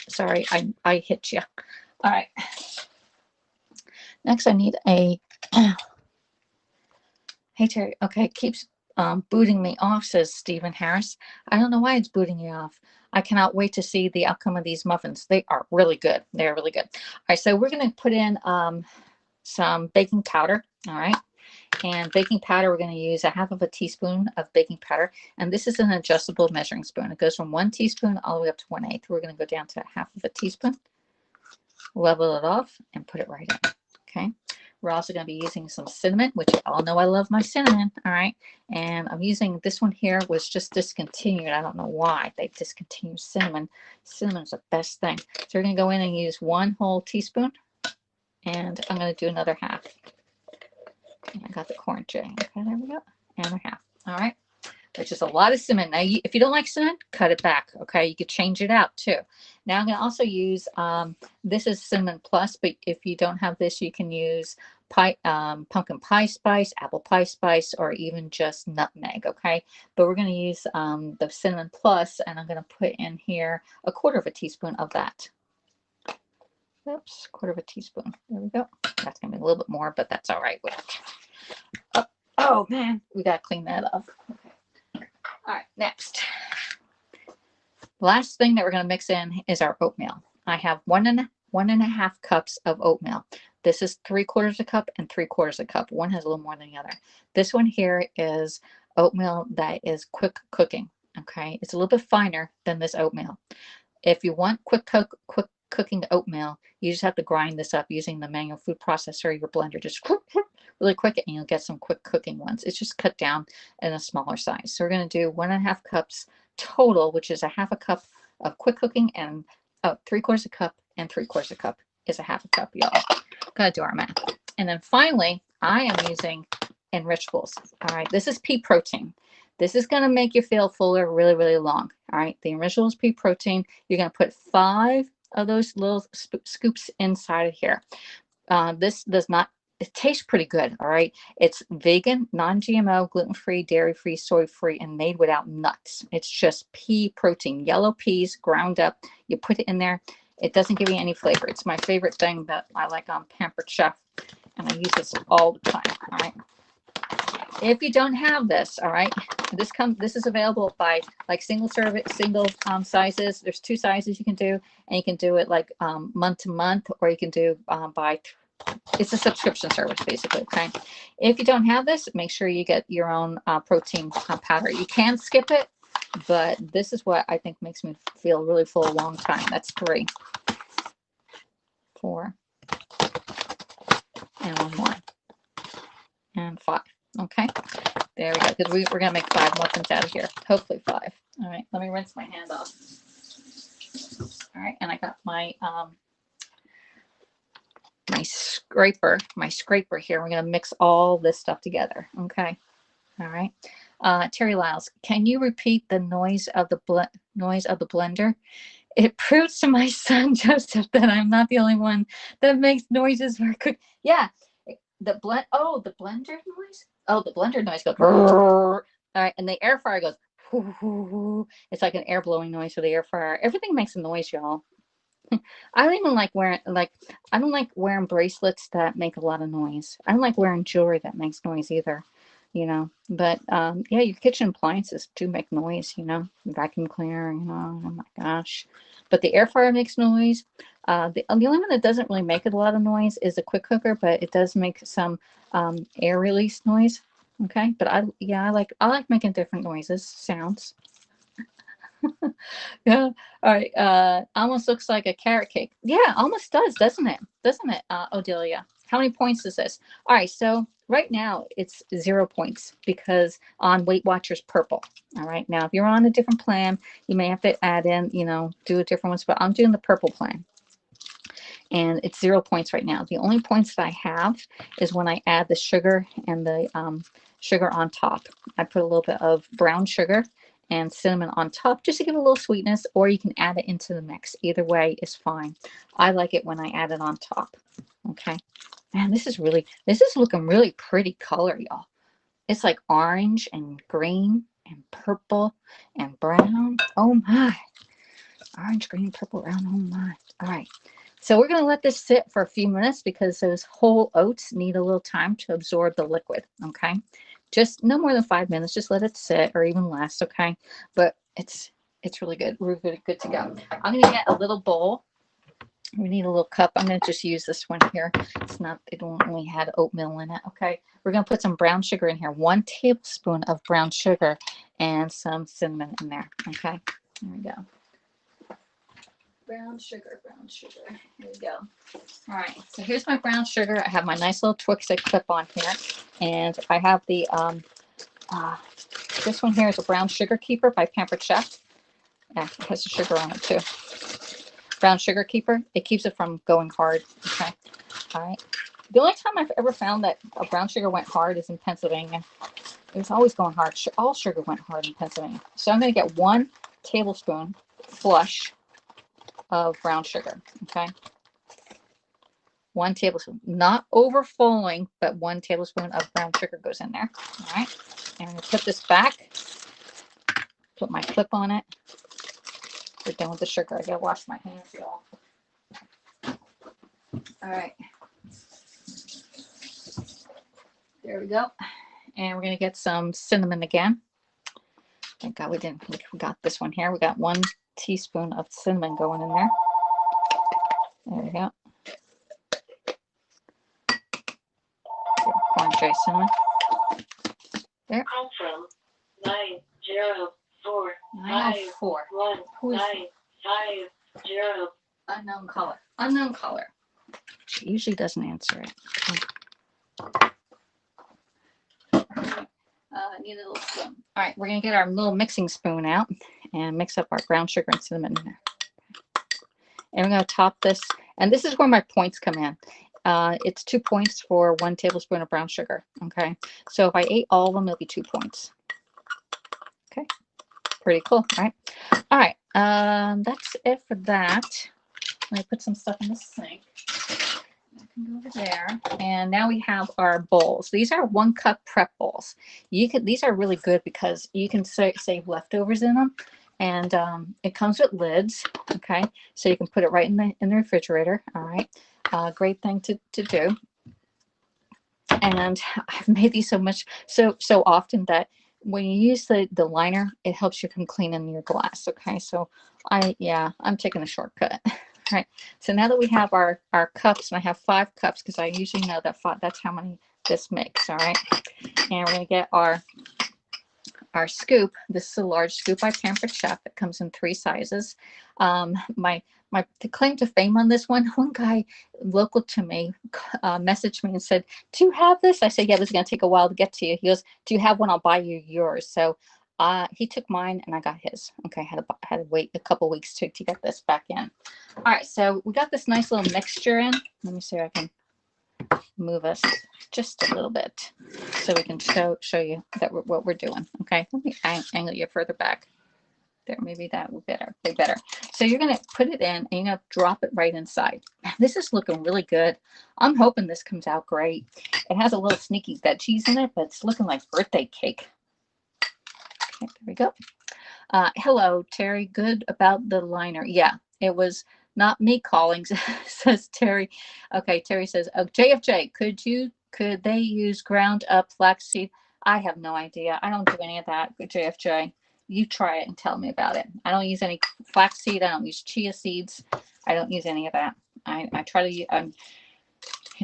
sorry, I hit you. All right, next I need a hey Terry. Okay, keeps booting me off, says Stephen Harris. I don't know why it's booting you off. I cannot wait to see the outcome of these muffins. They are really good. They're really good. All right, so we're going to put in some baking powder. All right. And baking powder, we're going to use 1/2 teaspoon of baking powder. And this is an adjustable measuring spoon. It goes from 1 teaspoon all the way up to 1/8. We're going to go down to 1/2 teaspoon, level it off, and put it right in. Okay. We're also going to be using some cinnamon, which you all know I love my cinnamon. All right. And I'm using this one here, was just discontinued. I don't know why they discontinued cinnamon. Cinnamon's the best thing. So we're going to go in and use 1 whole teaspoon. And I'm going to do another 1/2. I got the corn jay. Okay, there we go. And 1/2. All right. Which is a lot of cinnamon. Now, if you don't like cinnamon, cut it back. Okay. You could change it out too. Now, I'm going to also use, this is cinnamon plus, but if you don't have this, you can use pumpkin pie spice, apple pie spice, or even just nutmeg. Okay. But we're going to use the cinnamon plus, and I'm going to put in here 1/4 teaspoon of that. Oops, 1/4 teaspoon. There we go. That's going to be a little bit more, but that's all right. Oh man, we got to clean that up. Okay. All right, next. Last thing that we're going to mix in is our oatmeal. I have 1.5 cups of oatmeal. This is 3/4 cup and 3/4 cup. One has a little more than the other. This one here is oatmeal that is quick cooking. Okay, it's a little bit finer than this oatmeal. If you want quick cooking oatmeal, you just have to grind this up using the manual food processor, your blender, just really quick, and you'll get some quick cooking ones. It's just cut down in a smaller size. So we're going to do 1.5 cups total, which is 1/2 cup of quick cooking, and 3/4 cup and 3/4 cup is 1/2 cup, y'all. Gotta do our math. And then finally, I am using Enrichables. All right, this is pea protein. This is going to make you feel fuller really, really long. All right, the Enrichables pea protein, you're going to put 5 of those little scoops inside of here. This does not, it tastes pretty good. All right. It's vegan, non-GMO, gluten-free, dairy-free, soy-free, and made without nuts. It's just pea protein, yellow peas ground up. You put it in there. It doesn't give you any flavor. It's my favorite thing that I like on Pampered Chef, and I use this all the time. All right. If you don't have this, all right, this is available by like single sizes. There's 2 sizes you can do, and you can do it like month to month, or you can do by. It's a subscription service basically. Okay, if you don't have this, make sure you get your own protein powder. You can skip it, but this is what I think makes me feel really full a long time. That's 3, 4, and 1 more, and 5. Okay, there we go, because we're going to make 5 muffins out of here. Hopefully 5. All right, let me rinse my hand off. All right, and I got my my scraper here. We're going to mix all this stuff together. Okay, all right. Terry Lyles, can you repeat the noise of the blender? It proves to my son Joseph that I'm not the only one that makes noises for cook. Yeah, the blender noise. Oh, the blender noise goes. All right, and the air fryer goes. It's like an air blowing noise for the air fryer. Everything makes a noise, y'all. I don't even like wearing I don't like wearing bracelets that make a lot of noise. I don't like wearing jewelry that makes noise either, you know. But yeah, your kitchen appliances do make noise, you know. Vacuum cleaner, you know. Oh my gosh. But the air fryer makes noise. The only one that doesn't really make a lot of noise is a quick cooker, but it does make some air release noise. Okay, but I like making different noises, sounds. Yeah. All right. Almost looks like a carrot cake. Yeah, almost does, doesn't it? Doesn't it, Odelia? How many points is this? All right. So right now it's 0 points because on Weight Watchers Purple. All right. Now, if you're on a different plan, you may have to add in, you know, do a different ones, but I'm doing the purple plan. And it's 0 points right now. The only points that I have is when I add the sugar and the sugar on top. I put a little bit of brown sugar and cinnamon on top just to give it a little sweetness, or you can add it into the mix. Either way is fine. I like it when I add it on top. Okay. Man, this is looking really pretty color, y'all. It's like orange and green and purple and brown. Oh my. Orange, green, purple, brown. Oh my. All right. So we're going to let this sit for a few minutes because those whole oats need a little time to absorb the liquid. Okay. Just no more than 5 minutes. Just let it sit, or even less. Okay. But it's really good. We're good to go. I'm going to get a little bowl. We need a little cup. I'm going to just use this one here. It only had oatmeal in it. Okay. We're going to put some brown sugar in here. 1 tablespoon of brown sugar and some cinnamon in there. Okay. There we go. Brown sugar. Here we go. All right, so here's my brown sugar. I have my nice little Twix-It clip on here, and I have the this one here is a brown sugar keeper by Pampered Chef. Yeah, it has the sugar on it too. Brown sugar keeper. It keeps it from going hard. Okay. All right. The only time I've ever found that a brown sugar went hard is in Pennsylvania. It was always going hard. All sugar went hard in Pennsylvania. So I'm going to get 1 tablespoon flush of brown sugar. Okay. 1 tablespoon, not overflowing, but 1 tablespoon of brown sugar goes in there. All right. And I'm going to put this back, put my clip on it. We're done with the sugar. I got to wash my hands, y'all. All right. There we go. And we're going to get some cinnamon again. Thank God we got this one here. We got 1 teaspoon of cinnamon going in there. There we go. Corn dry cinnamon. There. Call from 904. 904. Who is 950. Unknown caller? Unknown caller. She usually doesn't answer it. I need a little spoon. All right, we're going to get our little mixing spoon out and mix up our brown sugar and cinnamon in there. And we're going to top this. And this is where my points come in. It's 2 points for 1 tablespoon of brown sugar. Okay. So if I ate all of them, it'll be 2 points. Okay. Pretty cool. Right. All right. That's it for that. Let me put some stuff in the sink. That can go over there. And now we have our bowls. These are 1 cup prep bowls. These are really good because you can save leftovers in them. And it comes with lids. Okay. So you can put it right in the refrigerator. All right. Great thing to do. And I've made these so often that when you use the liner, it helps you come clean in your glass. Okay, so I'm taking a shortcut. All right, so now that we have our cups, and I have 5 cups because I usually know that that's how many this makes. All right, and we're gonna get our scoop. This is a large scoop by Pampered Chef. It comes in 3 sizes. My the claim to fame on this one guy local to me messaged me and said, "Do you have this?" I said, "Yeah, this is gonna take a while to get to you." He goes, "Do you have one? I'll buy you yours." So he took mine and I got his. Okay, had to wait a couple weeks to get this back in. All right, so we got this nice little mixture in. Let me see if I can move us just a little bit so we can show you that what we're doing. Okay, let me angle you further back there. Maybe that would be better. So you're going to put it in and you're going to drop it right inside. This is looking really good. I'm hoping this comes out great. It has a little sneaky veggies in it, but it's looking like birthday cake. Okay, there we go. Hello, Terry. Good about the liner. Yeah, it was not me calling, says Terry. Okay, Terry says, oh, JFJ, could they use ground up flaxseed? I have no idea. I don't do any of that, JFJ. You try it and tell me about it. I don't use any flaxseed. I don't use chia seeds. I don't use any of that. I try to,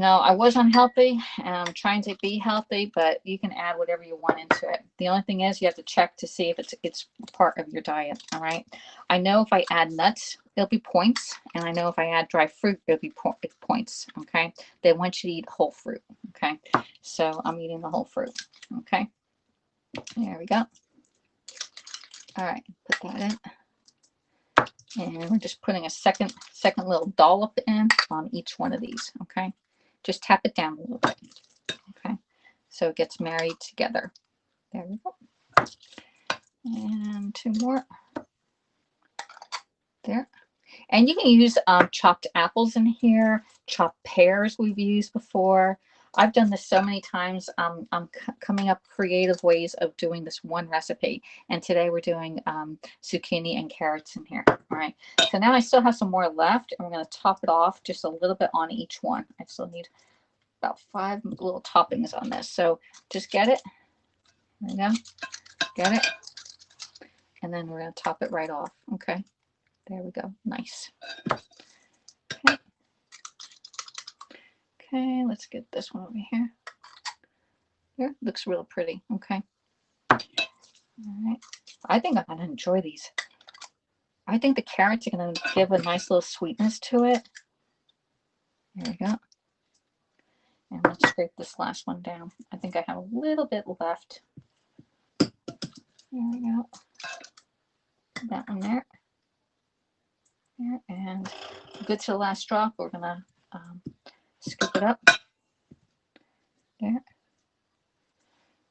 I was unhealthy and I'm trying to be healthy, but you can add whatever you want into it. The only thing is you have to check to see if it's part of your diet. All right. I know if I add nuts, it'll be points. And I know if I add dry fruit, it'll be points. Okay. They want you to eat whole fruit. Okay. So I'm eating the whole fruit. Okay. There we go. All right. Put that in. And we're just putting a second little dollop in on each one of these. Okay. Just tap it down a little bit. Okay. So it gets married together. There we go. And 2 more. There. And you can use chopped apples in here, chopped pears we've used before. I've done this so many times. I'm coming up creative ways of doing this one recipe. And today we're doing zucchini and carrots in here. All right. So now I still have some more left, and we're going to top it off just a little bit on each one. I still need about 5 little toppings on this. So just get it. There we go. Get it. And then we're going to top it right off. Okay. There we go. Nice. Okay. Okay, let's get this one over here. Here, looks real pretty. Okay. All right. I think I'm going to enjoy these. I think the carrots are going to give a nice little sweetness to it. There we go. And let's scrape this last one down. I think I have a little bit left. There we go. That one there. There. And good to the last drop. We're going to scoop it up. There.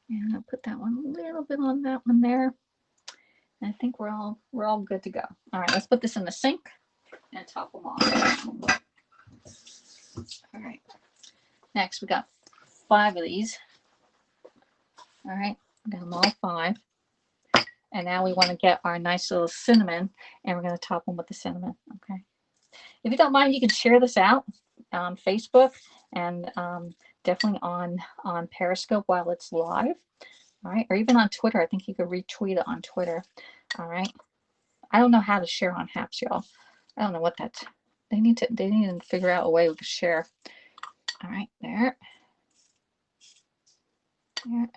And I'll put that one a little bit on that one there. And I think we're all good to go. All right, let's put this in the sink and top them off. All right. Next, we got 5 of these. All right, we got them all 5. And now we want to get our nice little cinnamon, and we're going to top them with the cinnamon. Okay. If you don't mind, you can share this out on Facebook and definitely on Periscope while it's live. All right, or even on Twitter. I think you could retweet it on Twitter. All right. I don't know how to share on Haps, y'all. I don't know what that's. They need to figure out a way we can share. All right, there. There.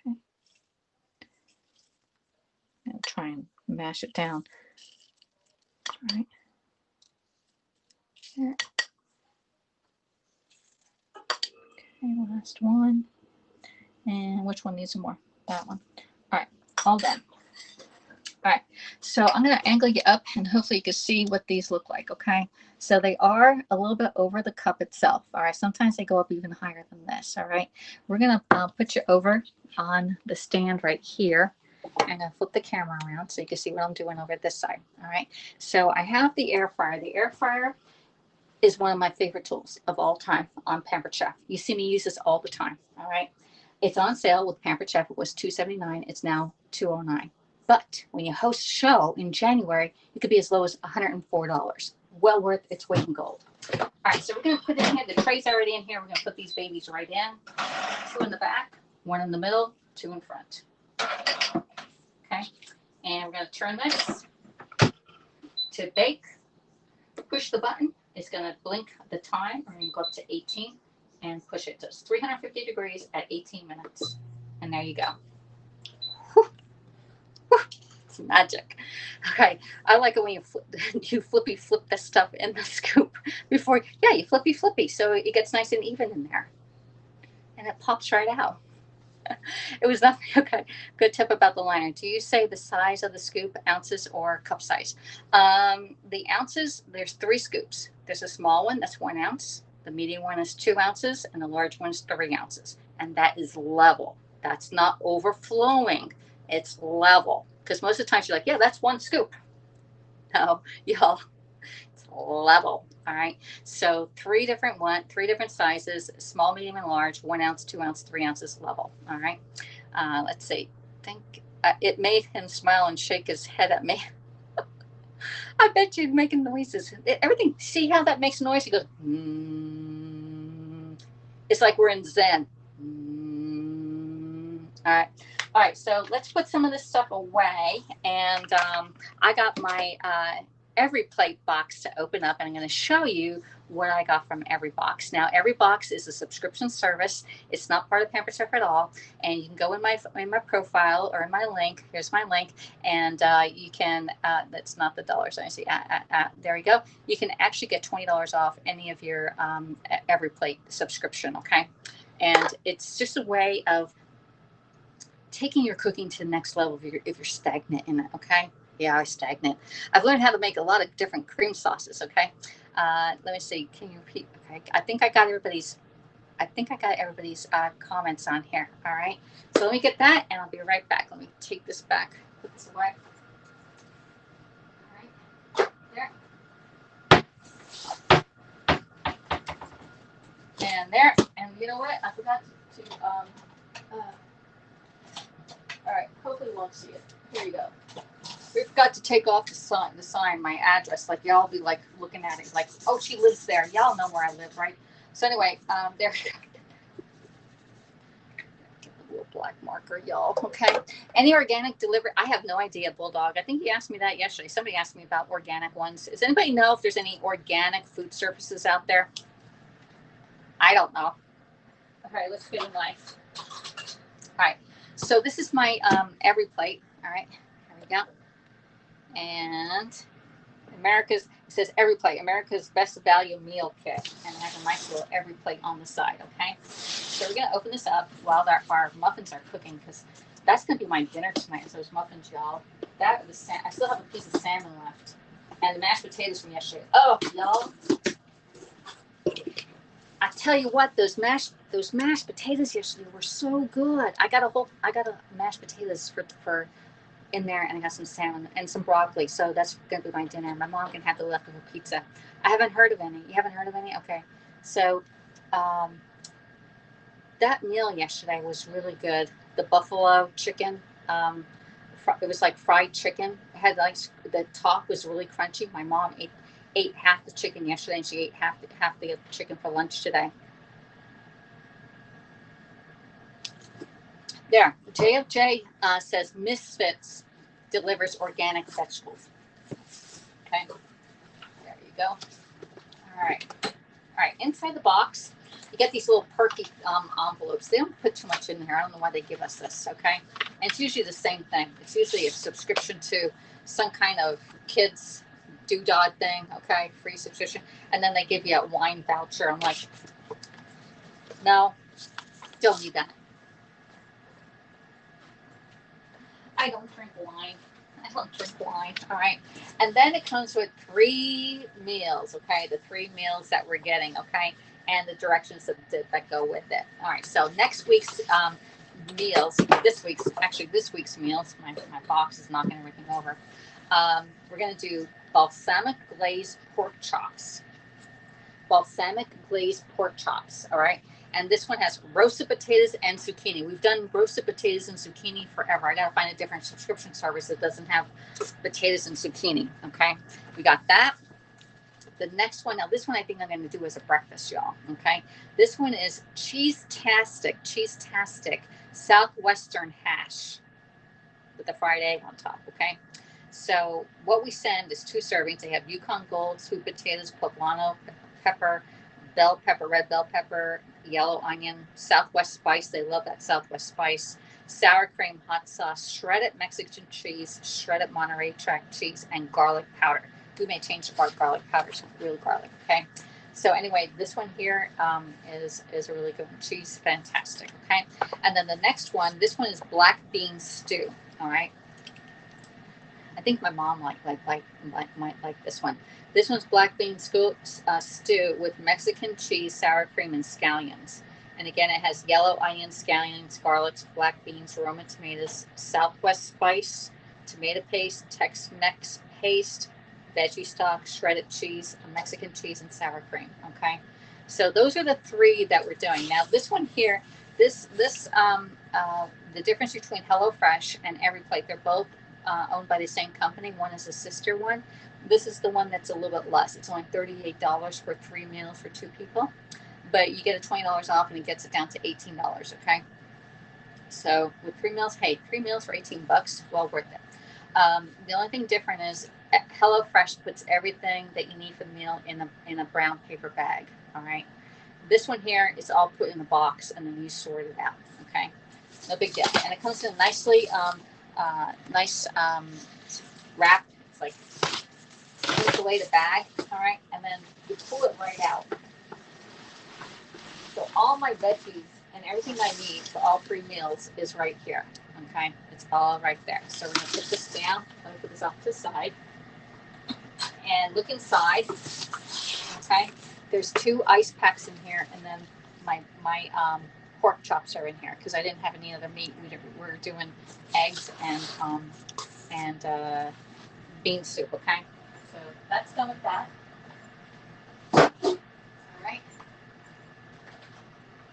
Okay. I'll try and mash it down. All right. There. Okay, last one. And which one needs some more? That one. All right, all done. All right, so I'm going to angle you up and hopefully you can see what these look like, okay? So they are a little bit over the cup itself, all right? Sometimes they go up even higher than this, all right? We're going to put you over on the stand right here. I'm going to flip the camera around so you can see what I'm doing over this side, all right? So I have the air fryer. The air fryer is one of my favorite tools of all time on Pampered Chef. You see me use this all the time, all right? It's on sale with Pampered Chef. It was $2.79. It's now $2.09. But when you host a show in January, it could be as low as $104. well worth its weight in gold. All right, so we're going to put in here, the tray's already in here. We're going to put these babies right in. 2 in the back, 1 in the middle, 2 in front. Okay, and we're going to turn this to bake. Push the button. It's going to blink the time. We're going to go up to 18 and push it to 350 degrees at 18 minutes. And there you go. Whew. Whew. It's magic. Okay, I like it when you flippy flip the stuff in the scoop before. Yeah, you flippy so it gets nice and even in there, and it pops right out. It was nothing. Okay, good tip about the liner. Do you say the size of the scoop, ounces or cup size? The ounces, there's 3 scoops. There's a small one that's 1 ounce, the medium one is 2 ounces, and the large one is 3 ounces. And that is level. That's not overflowing. It's level. Because most of the times you're like, yeah, that's 1 scoop. No, y'all, it's level. All right. So 3 different sizes, small, medium, and large, 1 ounce, 2 ounce, 3 ounces level. All right. Let's see. Think it made him smile and shake his head at me. I bet you're making noises. Everything. See how that makes noise? He goes, It's like we're in Zen. All right. All right. So let's put some of this stuff away. And I got my Every Plate box to open up, and I'm going to show you what I got from Every Box. Now, Every Box is a subscription service. It's not part of Pampered Chef at all, and you can go in my profile or in my link. Here's my link, and you can. That's not the dollars I see. There you go. You can actually get $20 off any of your Every Plate subscription. Okay, and it's just a way of taking your cooking to the next level if you're stagnant in it. Okay. Yeah, I stagnant. I've learned how to make a lot of different cream sauces. Okay, let me see. Can you repeat? Okay, I think I got everybody's comments on here. All right. So let me get that, and I'll be right back. Let me take this back. Put this away. All right. There. And there. And you know what? I forgot to. All right. Hopefully you won't see it. Here you go. We forgot to take off the sign, my address. Like y'all be like looking at it, like, oh, she lives there. Y'all know where I live, right? So anyway, there. Get the little black marker, y'all. Okay. Any organic delivery? I have no idea, Bulldog. I think you asked me that yesterday. Somebody asked me about organic ones. Does anybody know if there's any organic food services out there? I don't know. Okay, let's get in line. All right. So this is my Every Plate. All right. Here we go. And it says Every Plate, America's Best Value Meal Kit, and it has a nice little Every Plate on the side. Okay, so we're gonna open this up while our muffins are cooking, because that's gonna be my dinner tonight. So those muffins, y'all. I still have a piece of salmon left, and the mashed potatoes from yesterday. Oh, y'all! I tell you what, those mashed potatoes yesterday were so good. I got a mashed potatoes for in there, and I got some salmon and some broccoli. So that's going to be my dinner. My mom can have the leftover pizza. I haven't heard of any. You haven't heard of any? Okay. So that meal yesterday was really good. The buffalo chicken, it was like fried chicken. It had like, the top was really crunchy. My mom ate half the chicken yesterday, and she ate half the chicken for lunch today. There, JFJ says Misfits delivers organic vegetables. Okay, there you go. All right. Inside the box, you get these little perky envelopes. They don't put too much in there. I don't know why they give us this. Okay, and it's usually the same thing. It's usually a subscription to some kind of kids doodad thing. Okay, free subscription, and then they give you a wine voucher. I'm like, no, don't need that. I don't drink wine. All right. And then it comes with 3 meals. Okay. The 3 meals that we're getting. Okay. And the directions that go with it. All right. So next week's meals, this week's meals, my box is knocking everything over. We're going to do balsamic glazed pork chops. All right. And this one has roasted potatoes and zucchini. We've done roasted potatoes and zucchini forever. I got to find a different subscription service that doesn't have potatoes and zucchini. Okay. We got that. The next one, now this one I think I'm going to do as a breakfast, y'all. Okay. This one is cheese-tastic Southwestern hash with a fried egg on top. Okay. So what we send is 2 servings. They have Yukon Gold, sweet potatoes, poblano pepper, bell pepper, red bell pepper, yellow onion, Southwest spice. They love that Southwest spice. Sour cream, hot sauce, shredded Mexican cheese, shredded Monterey Track cheese, and garlic powder. We may change the garlic powder to real garlic. Okay. So anyway, this one here is a really good one. Cheese, fantastic. Okay. And then the next one, this one is black bean stew. All right. I think my mom might like this one. This one's black bean stew with Mexican cheese, sour cream, and scallions. And again, it has yellow onions, scallions, garlics, black beans, Roma tomatoes, Southwest spice, tomato paste, Tex-Mex paste, veggie stock, shredded cheese, Mexican cheese, and sour cream. Okay, so those are the 3 that we're doing. Now, this one here, the difference between HelloFresh and EveryPlate, they're both owned by the same company. One is a sister one. This is the one that's a little bit less. It's only $38 for 3 meals for 2 people, but you get a $20 off, and it gets it down to $18. Okay, so with 3 meals, hey, 3 meals for $18, well worth it. The only thing different is HelloFresh puts everything that you need for the meal in a brown paper bag. All right, this one here is all put in a box, and then you sort it out. Okay, no big deal, and it comes in nicely. Nice wrap. It's like put away the bag. All right, and then you pull it right out. So all my veggies and everything I need for all 3 meals is right here. Okay, it's all right there. So we're gonna put this down. Let me put this off to the side and look inside. Okay, there's 2 ice packs in here, and then my pork chops are in here because I didn't have any other meat. We're doing eggs and bean soup. Okay, so that's done with that. All right.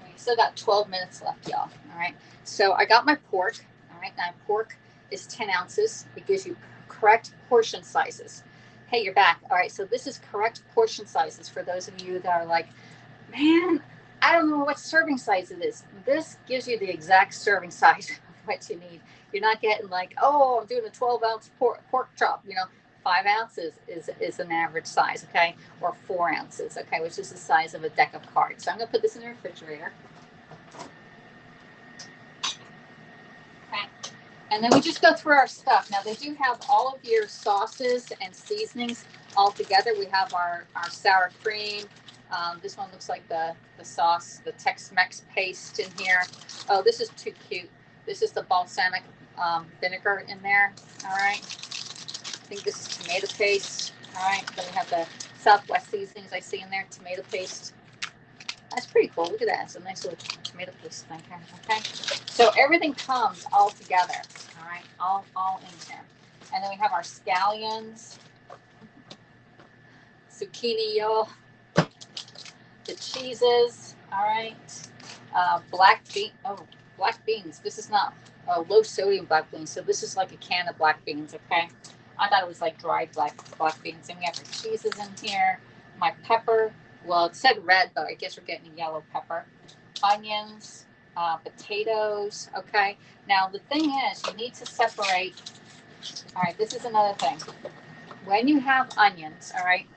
We still got 12 minutes left, y'all. All right. So I got my pork. All right. Now, pork is 10 ounces. It gives you correct portion sizes. Hey, you're back. All right. So this is correct portion sizes for those of you that are like, man, I don't know what serving size it is. This gives you the exact serving size of what you need. You're not getting like, oh, I'm doing a 12-ounce pork chop. 5 ounces is an average size, okay, or 4 ounces, okay, which is the size of a deck of cards. So I'm going to put this in the refrigerator. Okay, and then we just go through our stuff. Now, they do have all of your sauces and seasonings all together. We have our sour cream. This one looks like the sauce, the Tex-Mex paste in here. Oh, this is too cute. This is the balsamic vinegar in there, all right. I think this is tomato paste. All right, then we have the Southwest seasonings I see in there, tomato paste. That's pretty cool. Look at that. It's a nice little tomato paste thing here. Okay, so everything comes all together. All right, all in here. And then we have our scallions, zucchini, y'all, the cheeses. All right, black beans. This is not low sodium black beans, so this is like a can of black beans. Okay. I thought it was like dried black beans. And we have our cheeses in here. My pepper. Well, it said red, but I guess we're getting yellow pepper. Onions, potatoes. Okay. Now, the thing is, you need to separate. All right, this is another thing. When you have onions, all right,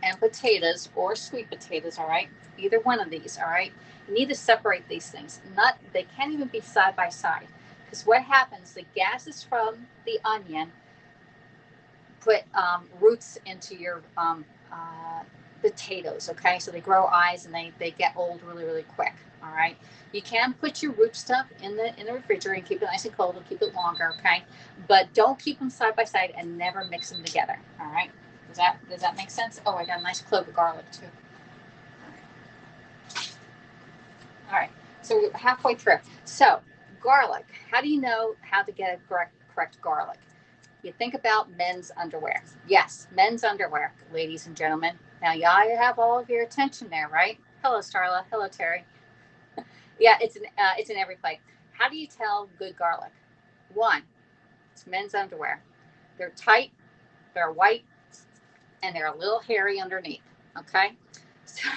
and potatoes or sweet potatoes, all right, either one of these, all right, you need to separate these things. They can't even be side by side. Because what happens, the gases from the onion put roots into your potatoes, okay? So they grow eyes and they get old really, really quick, all right? You can put your root stuff in the refrigerator and keep it nice and cold and keep it longer, okay? But don't keep them side by side and never mix them together, all right? Does that make sense? Oh, I got a nice clove of garlic too. All right, so we're halfway through. So garlic, how do you know how to get a correct garlic? You think about men's underwear. Yes, men's underwear, ladies and gentlemen. Now, y'all have all of your attention there, right? Hello, Starla. Hello, Terry. Yeah, it's in every plate. How do you tell good garlic? One, it's men's underwear. They're tight, they're white, and they're a little hairy underneath. Okay, so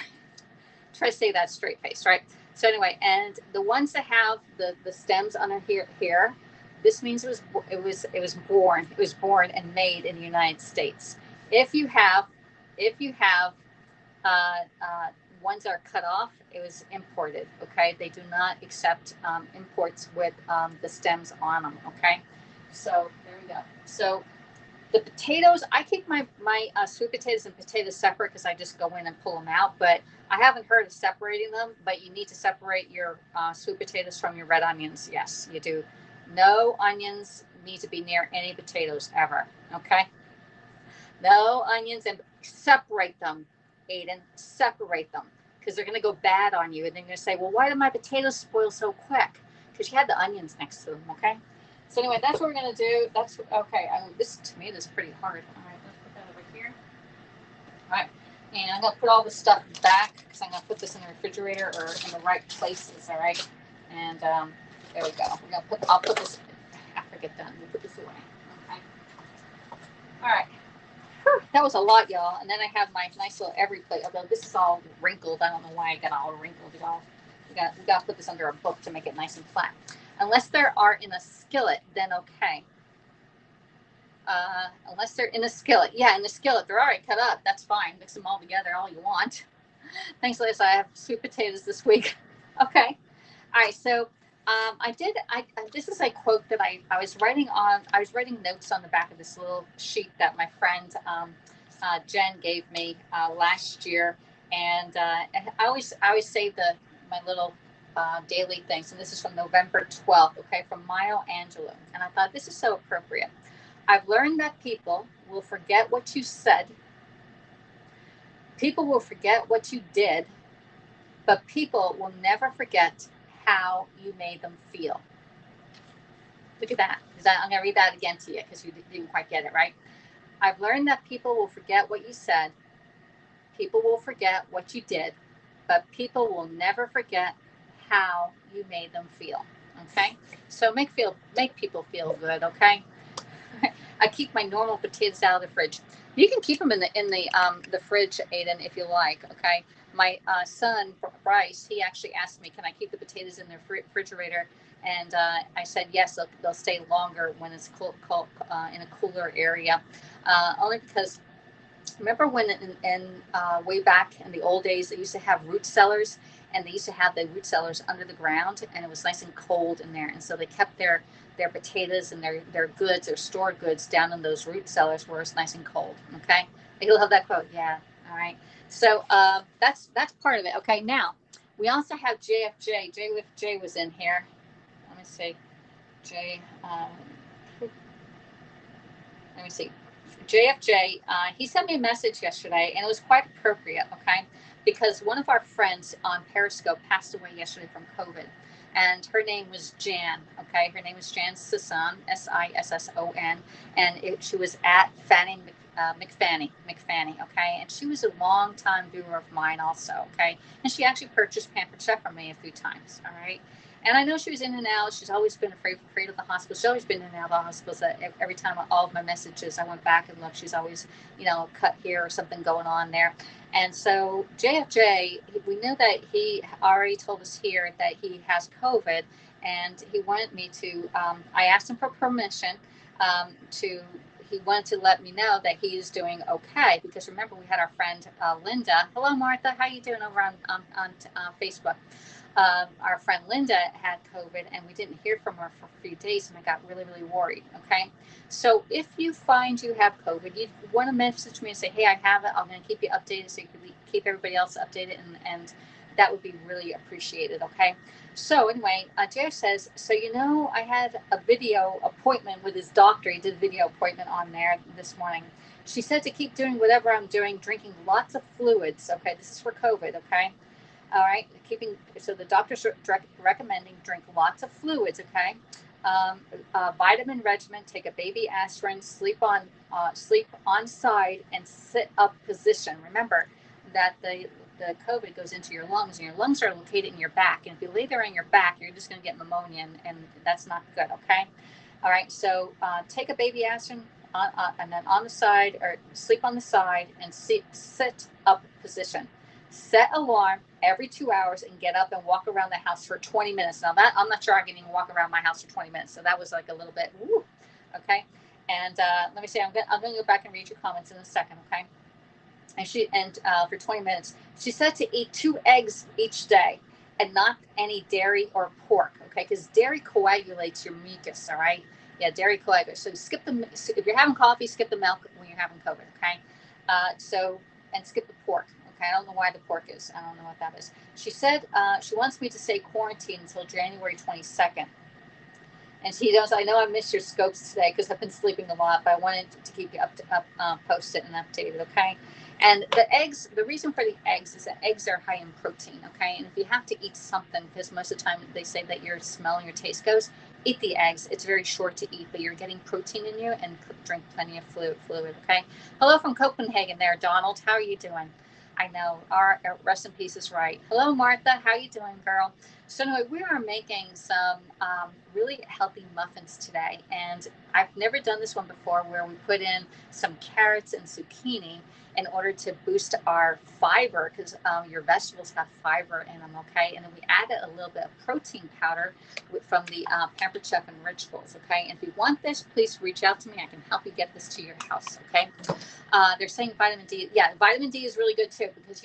try to say that straight face, right? So anyway, and the ones that have the stems under here, this means it was born and made in the United States. If you have uh, uh, ones that are cut off, it was imported. Okay, they do not accept imports with the stems on them. Okay, so there we go. So the potatoes, I keep my sweet potatoes and potatoes separate because I just go in and pull them out. But I haven't heard of separating them. But you need to separate your sweet potatoes from your red onions. Yes, you do. No onions need to be near any potatoes ever. Okay, no onions, and separate them, Aiden. Separate them because they're going to go bad on you, and then you're going to say, "Well, why did my potatoes spoil so quick?" Because you had the onions next to them. Okay. So anyway, that's what we're gonna do. That's okay. This tomato is pretty hard. All right, let's put that over here. All right, and I'm gonna put all this stuff back because I'm gonna put this in the refrigerator or in the right places. All right, and there we go. We're gonna put. I'll put this after I get done. We'll put this away. Okay. All right. Whew, that was a lot, y'all. And then I have my nice little every plate. Although this is all wrinkled, I don't know why I got all wrinkled, y'all. We got to put this under a book to make it nice and flat. Unless they are in a skillet, then okay. Unless they're in a skillet. Yeah, in the skillet. They're already cut up. That's fine. Mix them all together all you want. Thanks, Liz. I have sweet potatoes this week. Okay. All right. So this is a quote that I was writing on. I was writing notes on the back of this little sheet that my friend Jen gave me last year. And I always save my little daily things. And this is from November 12th, okay, from Maya Angelou. And I thought this is so appropriate. I've learned that people will forget what you said, people will forget what you did, but people will never forget how you made them feel. Look at that. I'm going to read that again to you because you didn't quite get it, right? I've learned that people will forget what you said, people will forget what you did, but people will never forget how you made them feel. Okay, so make people feel good. Okay, I keep my normal potatoes out of the fridge. You can keep them in the fridge, Aiden, if you like. Okay, my son Bryce, he actually asked me, can I keep the potatoes in the refrigerator? And I said yes. They'll stay longer when it's in a cooler area. Only because remember when way back in the old days, they used to have root cellars, and they used to have the root cellars under the ground, and it was nice and cold in there, and so they kept their potatoes and their goods, their stored goods, down in those root cellars where it's nice and cold. Okay, you'll have that quote. Yeah. All right. So that's part of it. Okay. Now we also have JFJ. JFJ was in here. Let me see. J. Let me see. JFJ, he sent me a message yesterday, and it was quite appropriate, okay? Because one of our friends on Periscope passed away yesterday from COVID, and her name was Jan, okay? Her name was Jan Sisson, Sisson, and she was at McFanny, okay? And she was a long-time viewer of mine also, okay? And she actually purchased Pampered Chef from me a few times, all right? And I know she was in and out. She's always been afraid of the hospital. She's always been in and out of the hospitals. Every time all of my messages, I went back and looked. She's always, cut here or something going on there. And so JFJ, we know that he already told us here that he has COVID, and he wanted me to. I asked him for permission to. He wanted to let me know that he is doing okay, because remember we had our friend Linda. Hello, Martha. How you doing over on Facebook? Our friend Linda had COVID, and we didn't hear from her for a few days, and I got really, really worried. Okay. So if you find you have COVID, you want to message me and say, hey, I have it. I'm going to keep you updated so you can keep everybody else updated, and that would be really appreciated. Okay. So anyway, Joe says, so I had a video appointment with his doctor. He did a video appointment on there this morning. She said to keep doing whatever I'm doing, drinking lots of fluids. Okay. This is for COVID. Okay. All right, so the doctor's recommending drink lots of fluids. Okay, vitamin regimen. Take a baby aspirin. Sleep on side and sit up position. Remember that the COVID goes into your lungs, and your lungs are located in your back. And if you lay there on your back, you're just going to get pneumonia, and that's not good. Okay. All right, so take a baby aspirin. and then on the side, or sleep on the side and sit up position. Set alarm every 2 hours and get up and walk around the house for 20 minutes. Now that I'm not sure I can even walk around my house for 20 minutes. So that was like a little bit, woo, okay. And let me see, I'm going to go back and read your comments in a second, okay. And for 20 minutes, she said to eat 2 eggs each day and not any dairy or pork, okay? Because dairy coagulates your mucus, all right? Yeah, dairy coagulates. So skip if you're having coffee, skip the milk when you're having COVID, okay? And skip the pork, okay? I don't know why the pork is. I don't know what that is. She said she wants me to stay quarantined until January 22nd. And she goes, I know I missed your scopes today because I've been sleeping a lot, but I wanted to keep you posted and updated, okay? And the eggs, the reason for the eggs is that eggs are high in protein, okay? And if you have to eat something, because most of the time they say that your smell and your taste goes, eat the eggs. It's very short to eat, but you're getting protein in you, and drink plenty of fluid, okay? Hello from Copenhagen there, Donald. How are you doing? I know, our rest in peace is right. Hello, Martha. How you doing, girl? So anyway, we are making some really healthy muffins today. And I've never done this one before, where we put in some carrots and zucchini in order to boost our fiber, because your vegetables have fiber in them, okay? And then we added a little bit of protein powder from the Pampered Chef Enrichables, okay? And if you want this, please reach out to me. I can help you get this to your house, okay? They're saying vitamin D. Yeah, vitamin D is really good too, because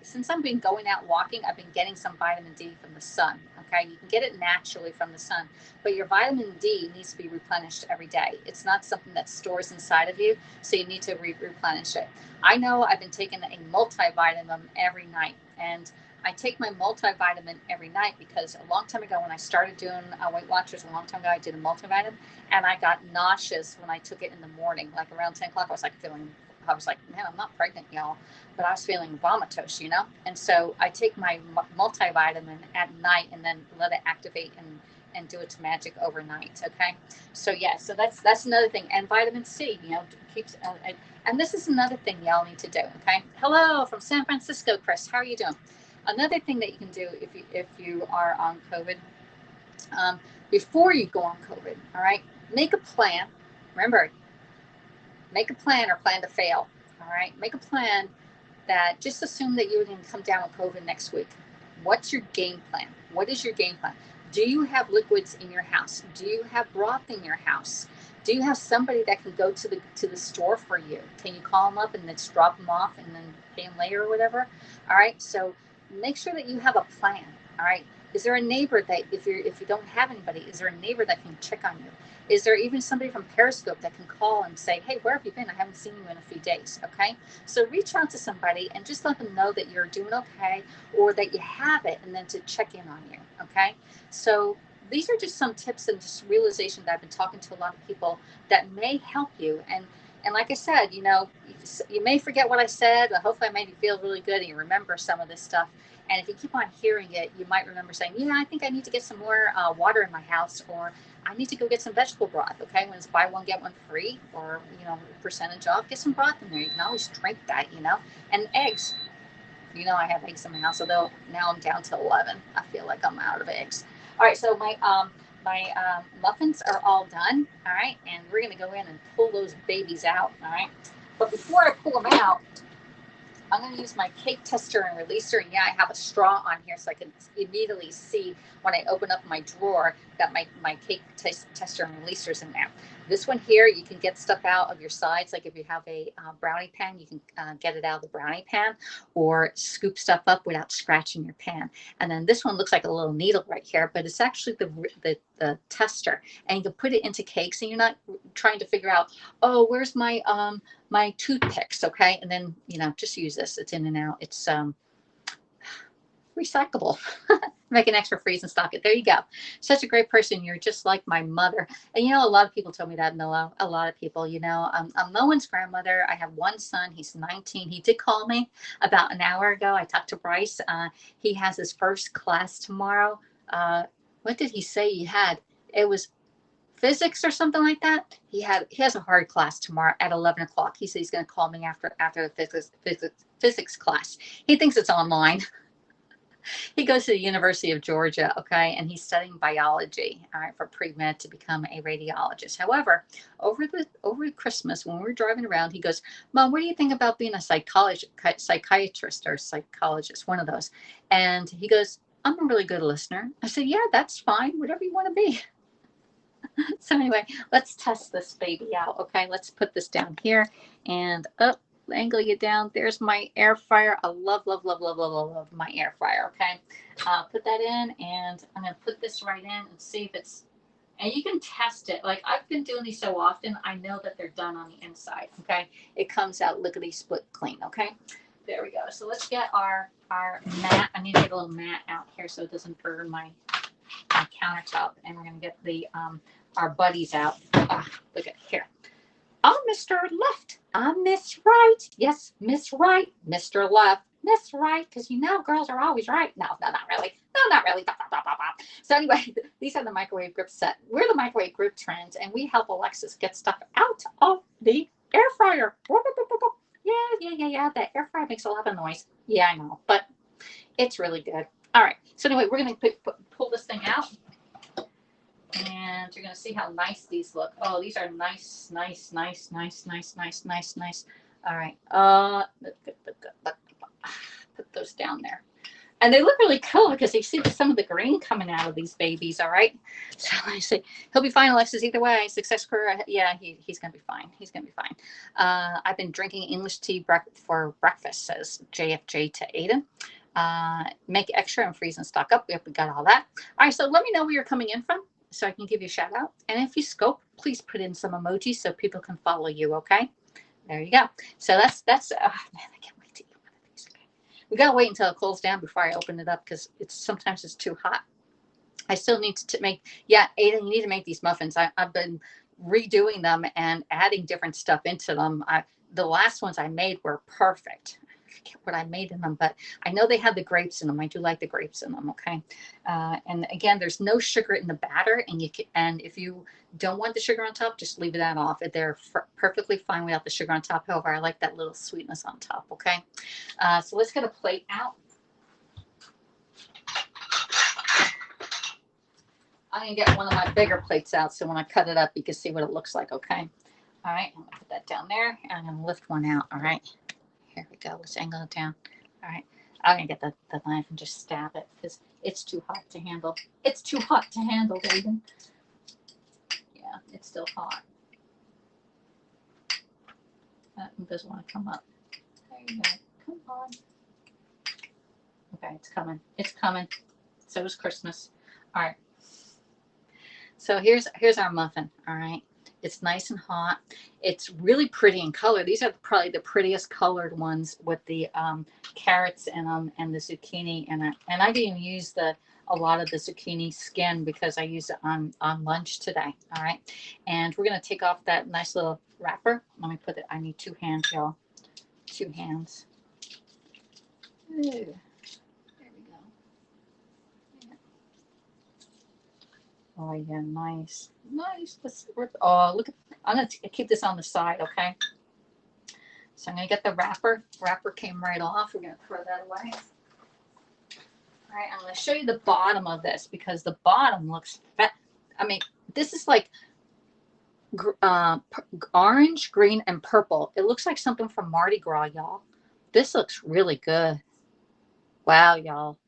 since I've been going out walking, I've been getting some vitamin D from the sun. Okay, you can get it naturally from the sun, but your vitamin D needs to be replenished every day. It's not something that stores inside of you, so you need to replenish it. I know I've been taking a multivitamin every night, and I take my multivitamin every night because a long time ago, when I started doing Weight Watchers, a long time ago, I did a multivitamin, and I got nauseous when I took it in the morning, like around 10 o'clock. I was like, man, I'm not pregnant, y'all, but I was feeling vomitous, And so I take my multivitamin at night and then let it activate and do its magic overnight. Okay. So yeah, so that's another thing. And vitamin C, keeps, and this is another thing y'all need to do. Okay. Hello from San Francisco, Chris. How are you doing? Another thing that you can do if you are on COVID, before you go on COVID, all right, make a plan. Remember, make a plan or plan to fail. All right, make a plan that just assume that you're going to come down with COVID next week. What's your game plan? What is your game plan? Do you have liquids in your house? Do you have broth in your house? Do you have somebody that can go to the store for you? Can you call them up and then just drop them off and then pay them later or whatever? All right, so make sure that you have a plan. All right, is there a neighbor that if you don't have anybody, is there a neighbor that can check on you? Is there even somebody from Periscope that can call and say, hey, where have you been? I haven't seen you in a few days. Okay, so reach out to somebody and just let them know that you're doing okay, or that you have it, and then to check in on you. Okay, so these are just some tips and just realization that I've been talking to a lot of people that may help you. And like I said, you may forget what I said, but hopefully I made you feel really good and you remember some of this stuff. And if you keep on hearing it, you might remember saying, yeah, I think I need to get some more water in my house, or I need to go get some vegetable broth. Okay, when it's buy one, get one free, or, percentage off, get some broth in there. You can always drink that, and eggs. I have eggs in my house, although now I'm down to 11. I feel like I'm out of eggs. All right, so my muffins are all done. All right, and we're gonna go in and pull those babies out. All right, but before I pull them out, I'm going to use my cake tester and releaser. And yeah, I have a straw on here so I can immediately see when I open up my drawer that my cake tester and releasers in there. This one here, you can get stuff out of your sides. Like if you have a brownie pan, you can get it out of the brownie pan, or scoop stuff up without scratching your pan. And then this one looks like a little needle right here, but it's actually the tester. And you can put it into cakes, and you're not trying to figure out, oh, where's my toothpicks, okay? And then, just use this. It's in and out. It's recyclable. Make an extra freeze and stock it. There you go. Such a great person. You're just like my mother. And a lot of people told me that, Noah. A lot of people, I'm no one's grandmother. I have one son. He's 19. He did call me about an hour ago. I talked to Bryce. He has his first class tomorrow. What did he say he had? It was physics or something like that. He has a hard class tomorrow at 11 o'clock. He said he's going to call me after the physics class. He thinks it's online. He goes to the University of Georgia, okay, and he's studying biology, all right, for pre-med to become a radiologist. However, over Christmas when we were driving around, he goes, "Mom, what do you think about being a psychiatrist or psychologist, one of those?" And he goes, "I'm a really good listener." I said, "Yeah, that's fine, whatever you want to be." So anyway, let's test this baby out, okay? Let's put this down here and up. Angle it down. There's my air fryer. I love, love, love, love, love, love, love my air fryer. Okay, put that in, and I'm gonna put this right in and see if it's. And you can test it. Like I've been doing these so often, I know that they're done on the inside. Okay, it comes out lickety split clean. Okay, there we go. So let's get our mat. I need to get a little mat out here so it doesn't burn my countertop. And we're gonna get the our buddies out. Look at here. I'm Mr. Left. I'm Miss Right. Yes, Miss Right. Mr. Left. Miss Right. Because you know girls are always right. No, no, not really. No, not really. So anyway, these are the microwave grip set. We're the microwave grip trends, and we help Alexis get stuff out of the air fryer. Yeah. The air fryer makes a lot of noise. Yeah, I know, but it's really good. All right. So anyway, we're going to pull this thing out. And you're going to see how nice these look. Oh, these are nice. All right. Put those down there. And they look really cool because you see some of the green coming out of these babies. All right. So let me see. He'll be fine, Alexis, either way. Success career. Yeah, he's going to be fine. He's going to be fine. I've been drinking English tea for breakfast, says JFJ to Aiden. Make extra and freeze and stock up. Yep, we got all that. All right. So let me know where you're coming in from, so I can give you a shout out. And if you scope, please put in some emojis so people can follow you, okay? There you go. So that's man, I can't wait to eat one of these. Okay. We gotta wait until it cools down before I open it up because sometimes it's too hot. I still need to make, yeah, Aiden, you need to make these muffins. I've been redoing them and adding different stuff into them. The last ones I made were perfect. I forget what I made in them, but I know they had the grapes in them. I do like the grapes in them. Okay, and again, there's no sugar in the batter, and if you don't want the sugar on top, just leave that off. They're perfectly fine without the sugar on top. However, I like that little sweetness on top. Okay, so let's get a plate out. I'm going to get one of my bigger plates out so when I cut it up, you can see what it looks like, okay? All right, I'm going to put that down there, and I'm going to lift one out, all right? Here we go. Let's angle it down. All right. I'm going to get the knife and just stab it because it's too hot to handle. It's too hot to handle, David. Yeah, it's still hot. That doesn't want to come up. There you go. Come on. Okay, it's coming. It's coming. So is Christmas. All right. So here's our muffin, all right? It's nice and hot. It's really pretty in color. These are probably the prettiest colored ones with the carrots in them and the zucchini in it. And I didn't use a lot of the zucchini skin because I used it on lunch today, all right? And we're going to take off that nice little wrapper. Let me put it, I need 2 hands, y'all. 2 hands. Ooh. Oh yeah, nice. Let's rip. Oh, look. I'm gonna keep this on the side, okay? So I'm gonna get the wrapper. Wrapper came right off. We're gonna throw that away. All right, I'm gonna show you the bottom of this because the bottom looks fat. I mean, this is like orange, green, and purple. It looks like something from Mardi Gras, y'all. This looks really good. Wow, y'all.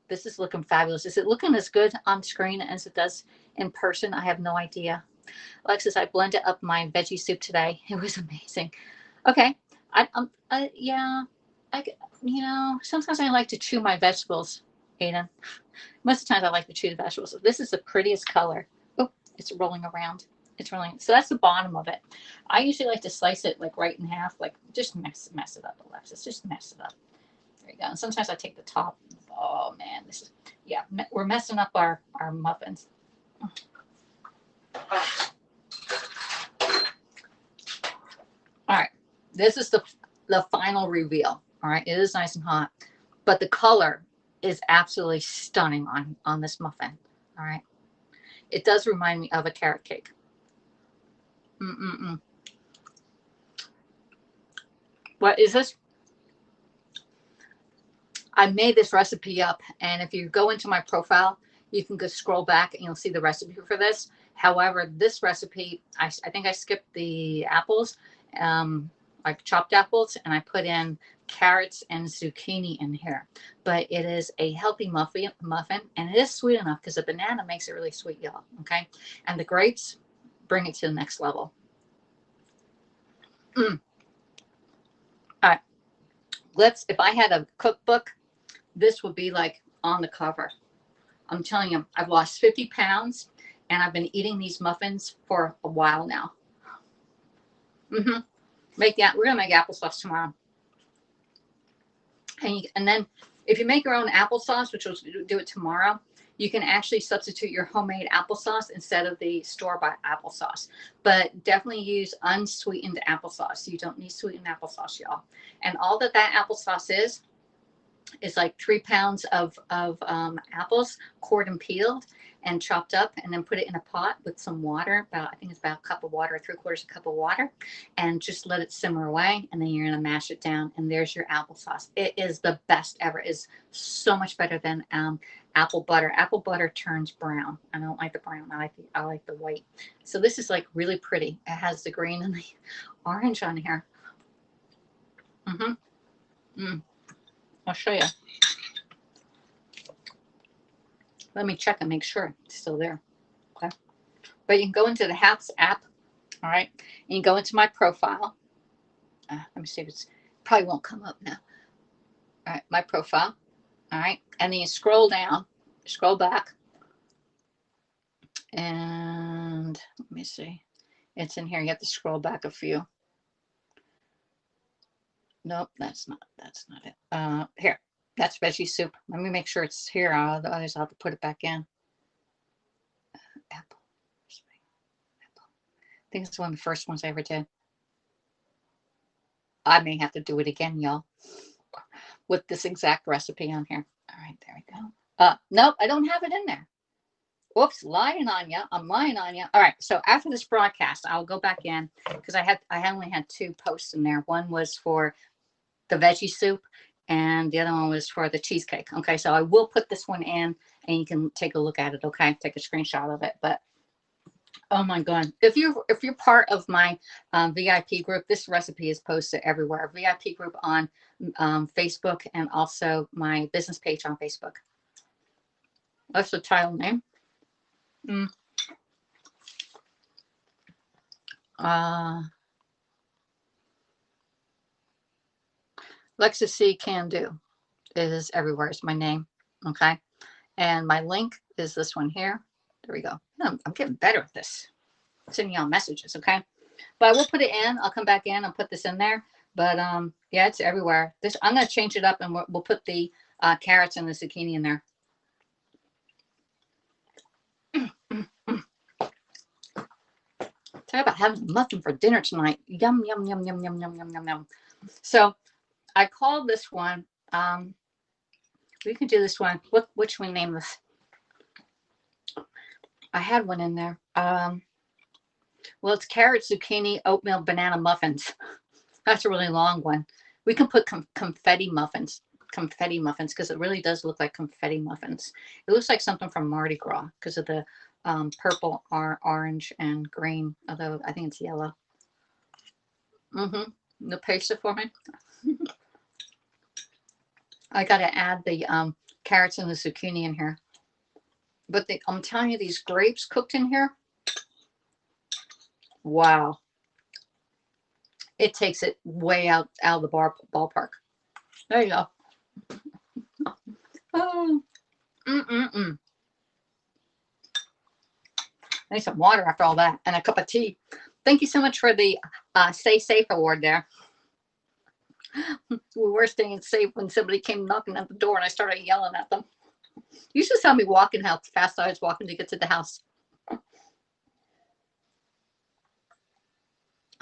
This is looking fabulous. Is it looking as good on screen as it does in person? I have no idea. Alexis, I blended up my veggie soup today. It was amazing. Okay. Yeah, sometimes I like to chew my vegetables, Aiden. Most of the times I like to chew the vegetables. This is the prettiest color. Oh, it's rolling around. It's rolling. So that's the bottom of it. I usually like to slice it like right in half, like just mess it up, Alexis. Just mess it up. There you go. And sometimes I take the top. Oh man, we're messing up our muffins. All right, this is the final reveal. All right, it is nice and hot, but the color is absolutely stunning on this muffin. All right, it does remind me of a carrot cake. What is this? I made this recipe up, and if you go into my profile, you can go scroll back and you'll see the recipe for this. However, this recipe, I think I skipped the apples, like chopped apples, and I put in carrots and zucchini in here. But it is a healthy muffin, and it is sweet enough because the banana makes it really sweet, y'all. Okay, and the grapes bring it to the next level. All right, if I had a cookbook, this would be like on the cover. I'm telling you, I've lost 50 pounds and I've been eating these muffins for a while now. Mm-hmm. We're gonna make applesauce tomorrow. And then if you make your own applesauce, which we'll do it tomorrow, you can actually substitute your homemade applesauce instead of the store-bought applesauce. But definitely use unsweetened applesauce. You don't need sweetened applesauce, y'all. And all that applesauce is like 3 pounds of apples, cored and peeled and chopped up, and then put it in a pot with some water. I think it's about a cup of water, 3/4 cup of water, and just let it simmer away. And then you're gonna mash it down, and there's your applesauce. It is the best ever. It's so much better than apple butter. Apple butter turns brown. I don't like the brown. I like the white. So this is like really pretty. It has the green and the orange on here. I'll show you. Let me check and make sure it's still there. Okay. But you can go into the Hacks app. All right. And you go into my profile. Let me see if it's probably won't come up now. All right. My profile. All right. And then you scroll down, scroll back. And let me see. It's in here. You have to scroll back a few. Nope, that's not it. Here. That's veggie soup. Let me make sure it's here. Otherwise, I'll have to put it back in. Apple. I think it's one of the first ones I ever did. I may have to do it again, y'all, with this exact recipe on here. All right, there we go. Nope, I don't have it in there. Whoops, lying on you. I'm lying on you. All right, so after this broadcast, I'll go back in because I only had 2 posts in there. One was for the veggie soup, and the other one was for the cheesecake. Okay, so I will put this one in and you can take a look at it. Okay, take a screenshot of it. But oh my god, if you're part of my VIP group, this recipe is posted everywhere. VIP group on Facebook, and also my business page on Facebook. That's the title name. AlexisC CanDo is everywhere. It's my name. Okay. And my link is this one here. There we go. I'm getting better at this. Sending y'all messages. Okay. But I will put it in. I'll come back in and put this in there. But yeah, it's everywhere. I'm going to change it up, and we'll put the carrots and the zucchini in there. Talk about having a muffin for dinner tonight. Yum, yum, yum, yum, yum, yum, yum, yum, yum. So I called this one, we can do this one. What should we name this? I had one in there. Well, it's carrot, zucchini, oatmeal, banana muffins. That's a really long one. We can put confetti muffins because it really does look like confetti muffins. It looks like something from Mardi Gras because of the purple, orange, and green, although I think it's yellow. No paste it for me. I got to add the carrots and the zucchini in here. But I'm telling you, these grapes cooked in here, wow. It takes it way out of the ballpark. There you go. Oh, I need some water after all that and a cup of tea. Thank you so much for the Stay Safe award there. We were staying safe when somebody came knocking at the door and I started yelling at them. You should saw me walking, how fast I was walking to get to the house.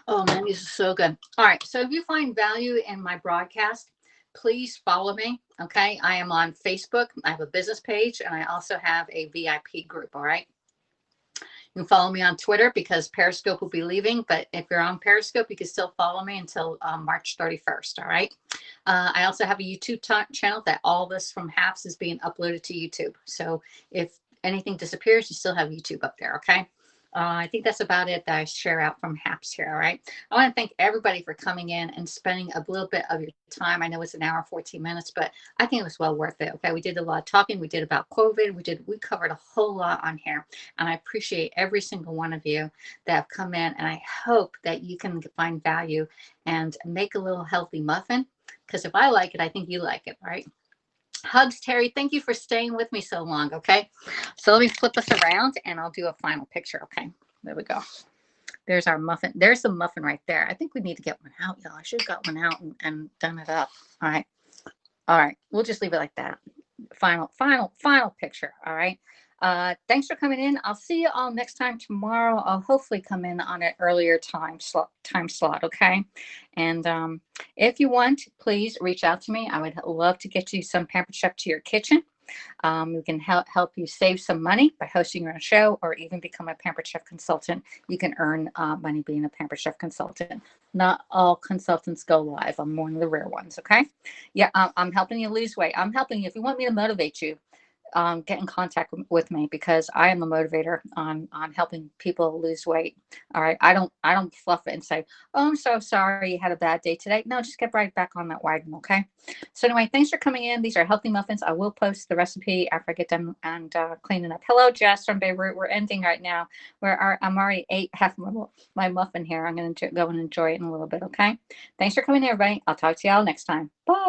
Oh man, these are so good. All right, so if you find value in my broadcast, please follow me. Okay, I am on Facebook. I have a business page, and I also have a VIP group. All right, You can follow me on Twitter because Periscope will be leaving. But if you're on Periscope, you can still follow me until March 31st. All right. I also have a YouTube channel that all this from HAPS is being uploaded to YouTube. So if anything disappears, you still have YouTube up there. Okay. I think that's about it that I share out from HAPS here. All right. I want to thank everybody for coming in and spending a little bit of your time. I know it's an hour, 14 minutes, but I think it was well worth it. Okay. We did a lot of talking. We did about COVID. We covered a whole lot on here. And I appreciate every single one of you that have come in. And I hope that you can find value and make a little healthy muffin. Because if I like it, I think you like it. All right. Hugs, Terry. Thank you for staying with me so long. Okay. So let me flip us around and I'll do a final picture. Okay. There we go. There's our muffin. There's the muffin right there. I think we need to get one out, y'all. I should have got one out and done it up. All right. All right. We'll just leave it like that. Final picture. All right. Thanks for coming in. I'll see you all next time tomorrow. I'll hopefully come in on an earlier time slot. Okay. And if you want, please reach out to me. I would love to get you some Pampered Chef to your kitchen. We can help you save some money by hosting your own show or even become a Pampered Chef consultant. You can earn money being a Pampered Chef consultant. Not all consultants go live. I'm one of the rare ones. Okay. Yeah. I'm helping you lose weight. I'm helping you. If you want me to motivate you, get in contact with me because I am a motivator on helping people lose weight. All right. I don't fluff it and say, oh, I'm so sorry you had a bad day today. No, just get right back on that wagon. Okay. So anyway, thanks for coming in. These are healthy muffins. I will post the recipe after I get done and cleaning up. Hello, Jess from Beirut. We're ending right now. I'm already ate half my muffin here. I'm going to go and enjoy it in a little bit. Okay. Thanks for coming in, everybody. I'll talk to y'all next time. Bye.